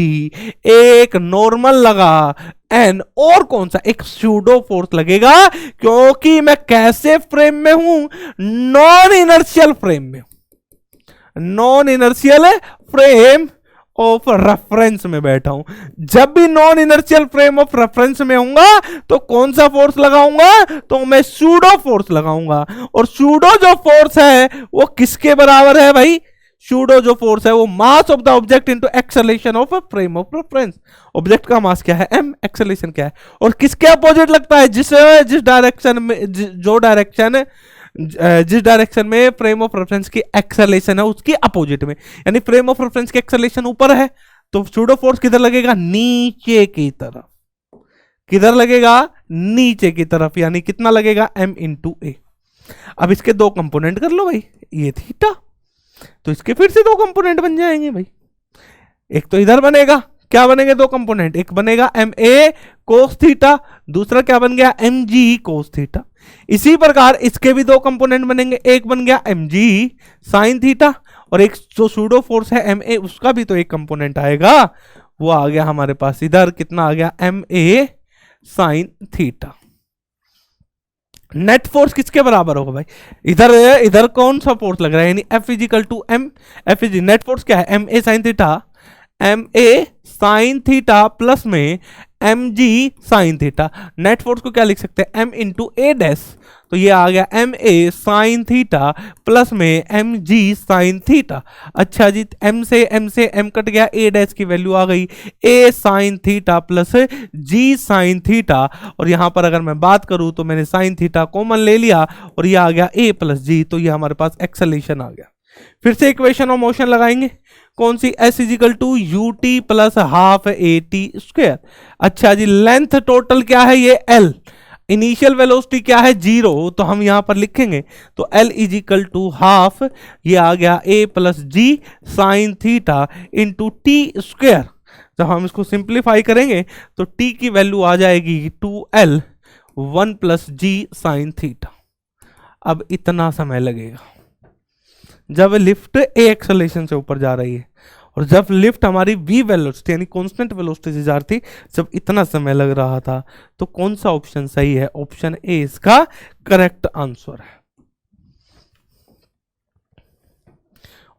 एक नॉर्मल लगा n, और कौन सा एक सूडो फोर्स लगेगा, क्योंकि मैं कैसे फ्रेम में हूं, नॉन इनर्शियल फ्रेम में, non inertial frame of reference में बैठा हूं। जब भी non inertial frame of reference में होऊंगा तो कौन सा फोर्स लगाऊंगा, तो मैं सूडो फोर्स लगाऊंगा। और सूडो जो फोर्स है वो किसके बराबर है भाई, सूडो जो फोर्स है वो mass of the object into acceleration of frame of reference. Object का मास क्या है m, एक्सेलरेशन क्या है, और किसके अपोजिट लगता है, जिस डायरेक्शन में, जिस डायरेक्शन में फ्रेम ऑफ रेफरेंस की एक्सेलरेशन है उसकी अपोजिट में। यानी फ्रेम ऑफ रेफरेंस की एक्सेलरेशन ऊपर है तो सूडो फोर्स किधर लगेगा, नीचे की तरफ। किधर लगेगा, नीचे की तरफ, यानी कितना लगेगा m इंटू ए। अब इसके दो कंपोनेंट कर लो भाई, ये थीटा, तो इसके फिर से दो कंपोनेंट बन जाएंगे भाई। एक तो इधर बनेगा, क्या बनेंगे दो कंपोनेंट, एक बनेगा एम ए कोस थीटा, दूसरा क्या बन गया एम जी कोस थीटा। इसी प्रकार इसके भी दो कंपोनेंट बनेंगे, एक बन गया एम जी साइन थीटा, और एक जो सूडो फोर्स है एम ए उसका भी तो एक कंपोनेंट आएगा, वो आ गया हमारे पास इधर, कितना आ गया एम ए साइन थीटा। नेट फोर्स किसके बराबर होगा भाई, इधर इधर कौन सा फोर्स लग रहा है, यानी f equal to m, f is net force क्या है एम ए साइन थीटा, एम ए साइन थीटा प्लस में M G sine theta. Net force को क्या लिख सकते हैं एम इंटू ए डैश, तो ये आ गया एम ए साइन थीटा प्लस में एम जी साइन थीटा। अच्छा जी एम से एम कट गया, ए डैश की वैल्यू आ गई A sine theta plus G sine theta, और यहां पर अगर मैं बात करूं तो मैंने साइन थीटा कॉमन ले लिया और ये आ गया ए प्लस जी, तो ये हमारे पास एक्सेलरेशन आ गया। फिर से इक्वेशन ऑफ मोशन लगाएंगे, कौन सी, s equal to U T plus half a t square. अच्छा जी लेंथ टोटल क्या है ये एल, इनिशियल वेलोसिटी क्या है 0, तो हम यहां पर लिखेंगे तो L इजिकल टू हाफ, ये आ गया A plus G sine theta into T square. जब हम इसको सिंप्लीफाई करेंगे तो t की वैल्यू आ जाएगी 2l 1 plus G sine theta. अब इतना समय लगेगा जब लिफ्ट a एक्सेलरेशन से ऊपर जा रही है, और जब लिफ्ट हमारी v वेलोसिटी यानी कांस्टेंट वेलोसिटी से जा रही थी, जब इतना समय लग रहा था, तो कौन सा ऑप्शन सही है? ऑप्शन ए इसका करेक्ट आंसर है।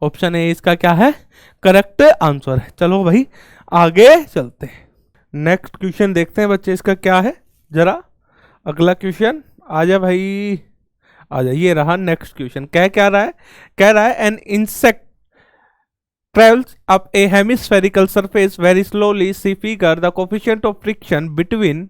ऑप्शन ए इसका क्या है? करेक्ट आंसर है। चलो भाई आगे चलते हैं, नेक्स्ट क्वेश्चन देखते हैं बच्चे इसका क्या है। जरा अगला क्वेश्चन आ जा भाई, आ जा। ये रहा नेक्स्ट क्वेश्चन। क्या रहा है? कह रहा है an insect travels up a hemispherical surface very slowly. See figure. The coefficient of friction between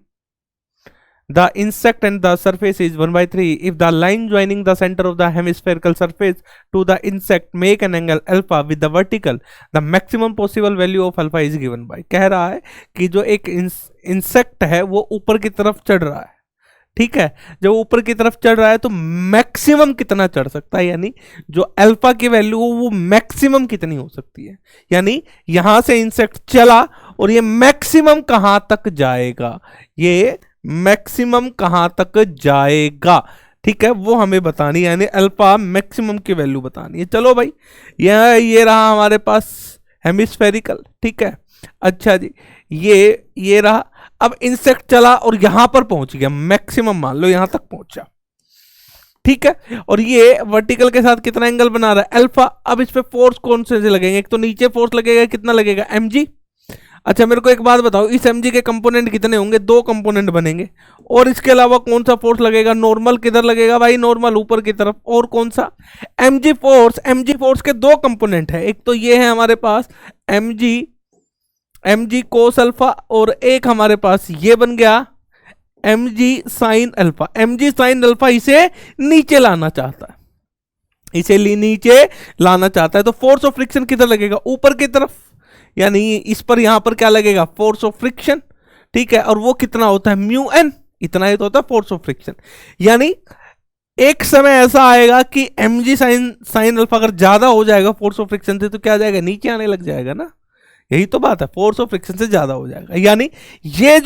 the insect and the surface is 1/3. If the line joining the center of the hemispherical surface to the insect make an angle alpha with the vertical, the maximum possible value of alpha is given by. कह रहा है कि जो एक insect है वो ऊपर की तरफ चढ़ रहा है, ठीक है। जब ऊपर की तरफ चढ़ रहा है तो मैक्सिमम कितना चढ़ सकता है, यानी जो अल्फा की वैल्यू वो मैक्सिमम कितनी हो सकती है, यानी यहां से इंसेक्ट चला और ये मैक्सिमम कहां तक जाएगा, ये मैक्सिमम कहां तक जाएगा, ठीक है, वो हमें बतानी है, यानी अल्फा मैक्सिमम की वैल्यू बतानी है। चलो भाई ये रहा हमारे पास हेमिस्फेरिकल, ठीक है। अच्छा जी, ये रहा। अब इंसेक्ट चला और यहां पर पहुंच गया, मैक्सिमम मान लो यहां तक पहुंचा, ठीक है। और ये वर्टिकल के साथ कितना एंगल बना रहा है? अल्फा। अब इस पे फोर्स कौन से लगेंगे? एक तो नीचे फोर्स लगेगा, कितना लगेगा? mg। अच्छा मेरे को एक बात बताओ, इस mg के कंपोनेंट कितने होंगे? 2 कंपोनेंट बनेंगे। और इसके अलावा कौन सा फोर्स लगेगा? नॉर्मल। किधर लगेगा भाई? नॉर्मल ऊपर की तरफ। और कौन सा? mg फोर्स के 2 कंपोनेंट है, एक तो ये है हमारे पास mg कोस अल्फा, और एक हमारे पास ये बन गया mg sine alpha. mg sine alpha इसे नीचे लाना चाहता है, इसे नीचे लाना चाहता है, तो फोर्स ऑफ फ्रिक्शन किधर लगेगा? ऊपर की तरफ, यानी इस पर यहां पर क्या लगेगा? फोर्स ऑफ फ्रिक्शन, ठीक है। और वो कितना होता है? म्यू एन, इतना ही तो होता है फोर्स ऑफ फ्रिक्शन। यानी एक समय ऐसा आएगा कि mg साइन अल्फा अगर ज्यादा हो जाएगा फोर्स ऑफ फ्रिक्शन से, तो क्या जाएगा? नीचे आने लग जाएगा ना, यही तो बात है, फोर्स ऑफ फ्रिक्शन से ज्यादा हो जाएगा। यानी ये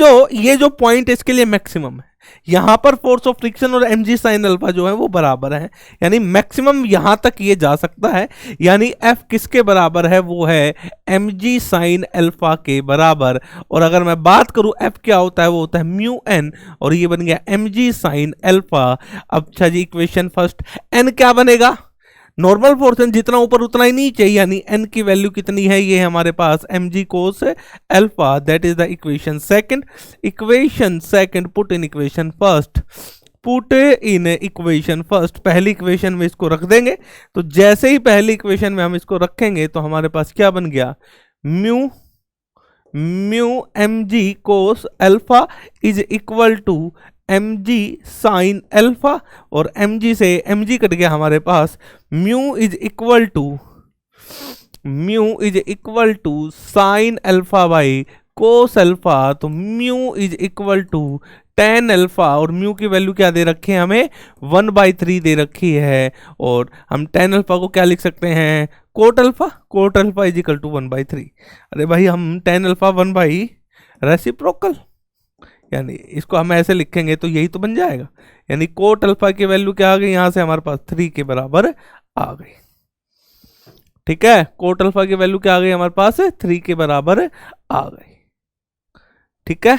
जो पॉइंट है इसके लिए मैक्सिमम है, यहां पर फोर्स ऑफ फ्रिक्शन और mg साइन अल्फा जो है वो बराबर है, यानी मैक्सिमम यहां तक ये जा सकता है। यानी f किसके बराबर है? वो है mg साइन अल्फा के बराबर। और अगर मैं बात करूं f क्या होता है? वो होता है म्यू n, और ये बन गया mg साइन अल्फा। अच्छा जी, इक्वेशन फर्स्ट, n क्या बनेगा? नॉर्मल फोर्स जितना ऊपर उतना ही नीचे, यानी n की वैल्यू कितनी है? ये हमारे पास mg cos alpha, that is the equation second. Equation second put in equation first, put in equation first. पहली इक्वेशन में इसको रख देंगे, तो जैसे ही पहली इक्वेशन में हम इसको रखेंगे तो हमारे पास क्या बन गया? Mu mg cos alpha is equal to mg sine alpha, और mg से mg कट गया हमारे पास, mu is equal to sine alpha by cos alpha, तो mu is equal to tan alpha, और म्यू की वैल्यू क्या दे रखी है हमें? 1/3 दे रखी है, और हम टेन अल्फा को क्या लिख सकते हैं? Cot alpha is equal to 1/3। अरे भाई हम टेन अल्फा 1 रेसिप्रोकल, यानी इसको हम ऐसे लिखेंगे तो यही तो बन जाएगा, यानी कोट अल्फा की वैल्यू क्या आ गई? यहां से हमारे पास 3 के बराबर आ गई, ठीक है। कोट अल्फा की वैल्यू क्या आ गई हमारे पास? 3 के बराबर आ गई, ठीक है।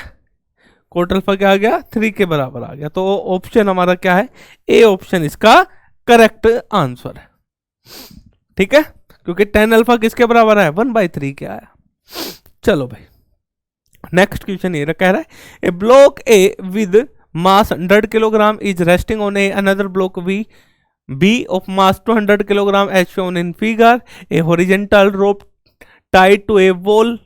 कोट अल्फा क्या आ गया? 3 के बराबर आ गया। तो ऑप्शन हमारा क्या है? ए ऑप्शन इसका करेक्ट आंसर है, ठीक है, क्योंकि टेन अल्फा किसके बराबर है? 1/3 के आया। चलो भाई नेक्स्ट क्वेश्चन ये कह रहा है, a block a with mass 100 kilogram is resting on a another block B of mass 200 kilogram as shown in figure. A horizontal rope tied to a wall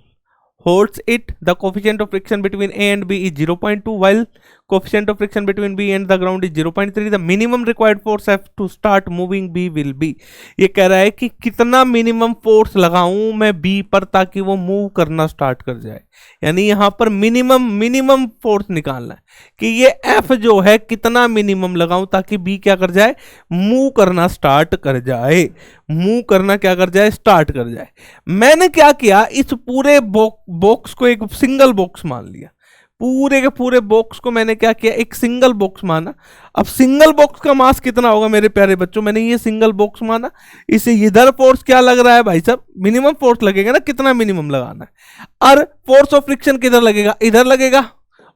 holds it. The coefficient of friction between A and B is 0.2 while coefficient of friction between B and the ground is 0.3, the minimum required force F to start moving B will be. ये कह रहा है कि कितना minimum force लगाऊं मैं B पर ताकि वो मूव करना स्टार्ट कर जाए। यानी यहां पर मिनिमम फोर्स निकालना है कि ये एफ जो है कितना मिनिमम लगाऊं ताकि बी क्या कर जाए, मूव करना स्टार्ट कर जाए, मूव करना क्या कर जाए, स्टार्ट कर जाए। मैंने क्या किया, इस पूरे बॉक्स को एक सिंगल बॉक्स मान लिया, पूरे के पूरे बॉक्स को मैंने क्या किया, एक सिंगल बॉक्स माना। अब सिंगल बॉक्स का मास कितना होगा मेरे प्यारे बच्चों, मैंने ये सिंगल बॉक्स माना, इसे इधर फोर्स क्या लग रहा है भाई साहब, मिनिमम फोर्स लगेगा ना, कितना मिनिमम लगाना है। और फोर्स ऑफ फ्रिक्शन किधर लगेगा, इधर लगेगा,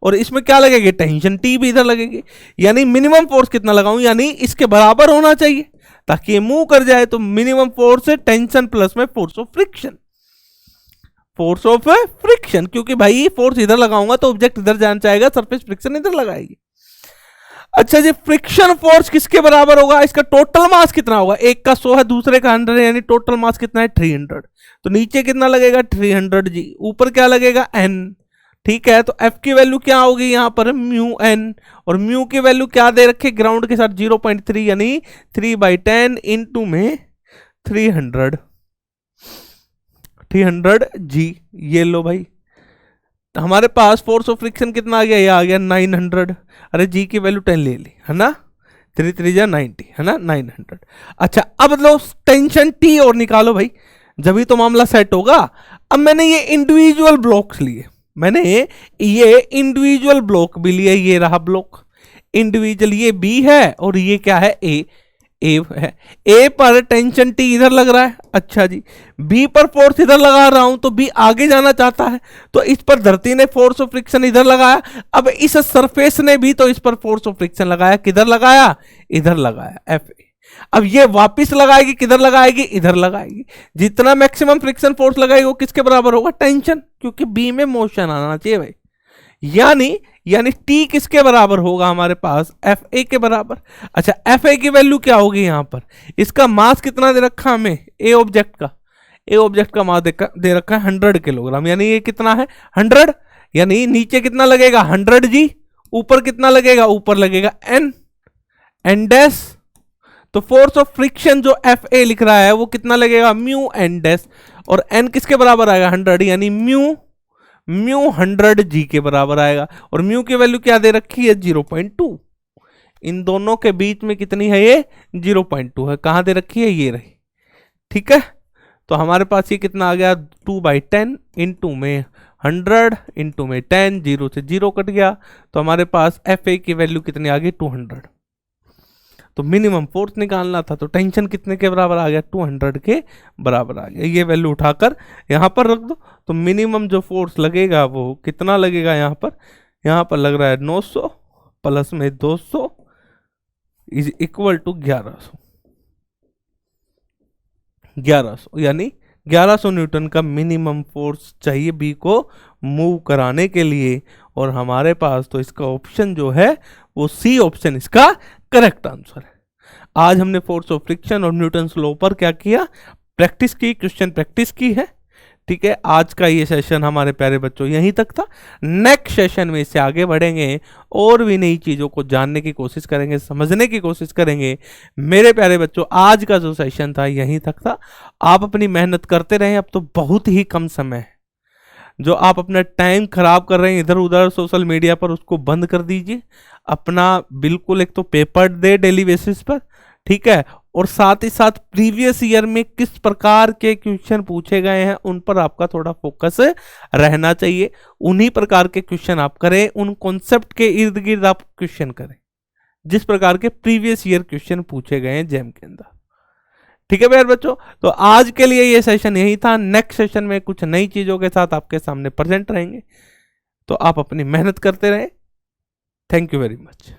और इसमें क्या लगेगी, टेंशन टी भी इधर लगेगी। यानी मिनिमम फोर्स कितना लगाऊं, यानी इसके बराबर होना चाहिए ताकि ये मूव कर जाए। तो मिनिमम फोर्स है टेंशन प्लस में force of friction, force of friction, क्योंकि भाई फोर्स इधर लगाऊंगा तो ऑब्जेक्ट इधर जाना चाहेगा, सरफेस फ्रिक्शन इधर लगाएगी। अच्छा जी, फ्रिक्शन फोर्स किसके बराबर होगा, इसका टोटल मास कितना होगा, एक का 100 है दूसरे का 100 है, यानी टोटल मास कितना है 300। तो नीचे कितना लगेगा 300 जी, ऊपर क्या लगेगा n, ठीक है। तो f की वैल्यू क्या होगी यहां पर म्यू n, और म्यू की वैल्यू क्या दे रखे ग्राउंड के साथ 0.3, यानी 3/10 इंटू में 300 जी। ये लो भाई, हमारे पास फोर्स ऑफ फ्रिक्शन कितना आ गया, ये आ गया 900। अरे जी की वैल्यू 10 ले ली है ना, 3 3 जा 90 है ना, 900। अच्छा अब लो टेंशन टी और निकालो भाई, जब तो मामला सेट होगा। अब मैंने ये इंडिविजुअल ब्लॉक्स लिए, मैंने ये इंडिविजुअल ब्लॉक भी लिया, ये रहा ब्लॉक इंडिविजुअल, ये बी है और ये क्या है ए है। ए पर टेंशन टी इधर लग रहा है, अच्छा जी। बी पर फोर्स इधर लगा रहा हूं तो बी आगे जाना चाहता है, तो इस पर धरती ने फोर्स ऑफ फ्रिक्शन इधर लगाया। अब इस सरफेस ने भी तो इस पर फोर्स ऑफ फ्रिक्शन लगाया, किधर लगाया, इधर लगाया एफ ए। अब ये वापस लगाएगी, किधर लगाएगी, इधर लगाएगी। जितना मैक्सिमम फ्रिक्शन फोर्स लगाएगी वो किसके बराबर होगा, टेंशन, क्योंकि बी में मोशन आना चाहिए भाई। यानी टी किसके बराबर होगा हमारे पास, एफ ए के बराबर। अच्छा एफ ए की वैल्यू क्या होगी यहां पर, इसका मास कितना दे रखा हमें, ए ऑब्जेक्ट का मास दे रखा है 100 किलोग्राम, यानी ये कितना है 100, यानी नीचे कितना लगेगा 100 जी, ऊपर कितना लगेगा, ऊपर लगेगा एन डैश। तो फोर्स ऑफ फ्रिक्शन जो एफ ए लिख रहा है वो कितना लगेगा, म्यू एन डैश, और एन किसके बराबर आएगा 100, यानी म्यू 100 जी के बराबर आएगा। और म्यू की वैल्यू क्या दे रखी है 0.2, इन दोनों के बीच में कितनी है ये 0.2 है, कहां दे रखी है, ये रही, ठीक है। तो हमारे पास ये कितना आ गया 2/10 इंटू में 100 इंटू में 10, 0 से 0 कट गया, तो हमारे पास एफ ए की वैल्यू कितनी आ गई 200। तो मिनिमम फोर्स निकालना था, तो टेंशन कितने के बराबर आ गया 200 के बराबर आ गया। ये वैल्यू उठाकर यहां पर रख दो, तो मिनिमम जो फोर्स लगेगा वो कितना लगेगा, यहां पर लग रहा है 900 प्लस में 200 इज इक्वल टू 1100, यानी 1100 न्यूटन का मिनिमम फोर्स चाहिए बी को मूव कराने के लिए। और हमारे पास तो इसका ऑप्शन जो है वो सी ऑप्शन इसका करेक्ट आंसर है। आज हमने फोर्स ऑफ फ्रिक्शन और न्यूटन्स लॉ पर क्या किया, प्रैक्टिस की, क्वेश्चन प्रैक्टिस की है, ठीक है। आज का ये सेशन हमारे प्यारे बच्चों यहीं तक था। नेक्स्ट सेशन में इससे आगे बढ़ेंगे और भी नई चीज़ों को जानने की कोशिश करेंगे, समझने की कोशिश करेंगे। मेरे प्यारे बच्चों आज का जो सेशन था यहीं तक था। आप अपनी मेहनत करते रहें, अब तो बहुत ही कम समय है, जो आप अपना टाइम खराब कर रहे हैं इधर उधर सोशल मीडिया पर, उसको बंद कर दीजिए। अपना बिल्कुल एक तो पेपर दे डेली बेसिस पर, ठीक है, और साथ ही साथ प्रीवियस ईयर में किस प्रकार के क्वेश्चन पूछे गए हैं उन पर आपका थोड़ा फोकस रहना चाहिए। उन्हीं प्रकार के क्वेश्चन आप करें, उन कॉन्सेप्ट के इर्द गिर्द आप क्वेश्चन करें जिस प्रकार के प्रीवियस ईयर क्वेश्चन पूछे गए हैं जेम के अंदर, ठीक है प्यारे बच्चों। तो आज के लिए ये सेशन यही था। नेक्स्ट सेशन में कुछ नई चीजों के साथ आपके सामने प्रेजेंट रहेंगे, तो आप अपनी मेहनत करते रहें। Thank you very much.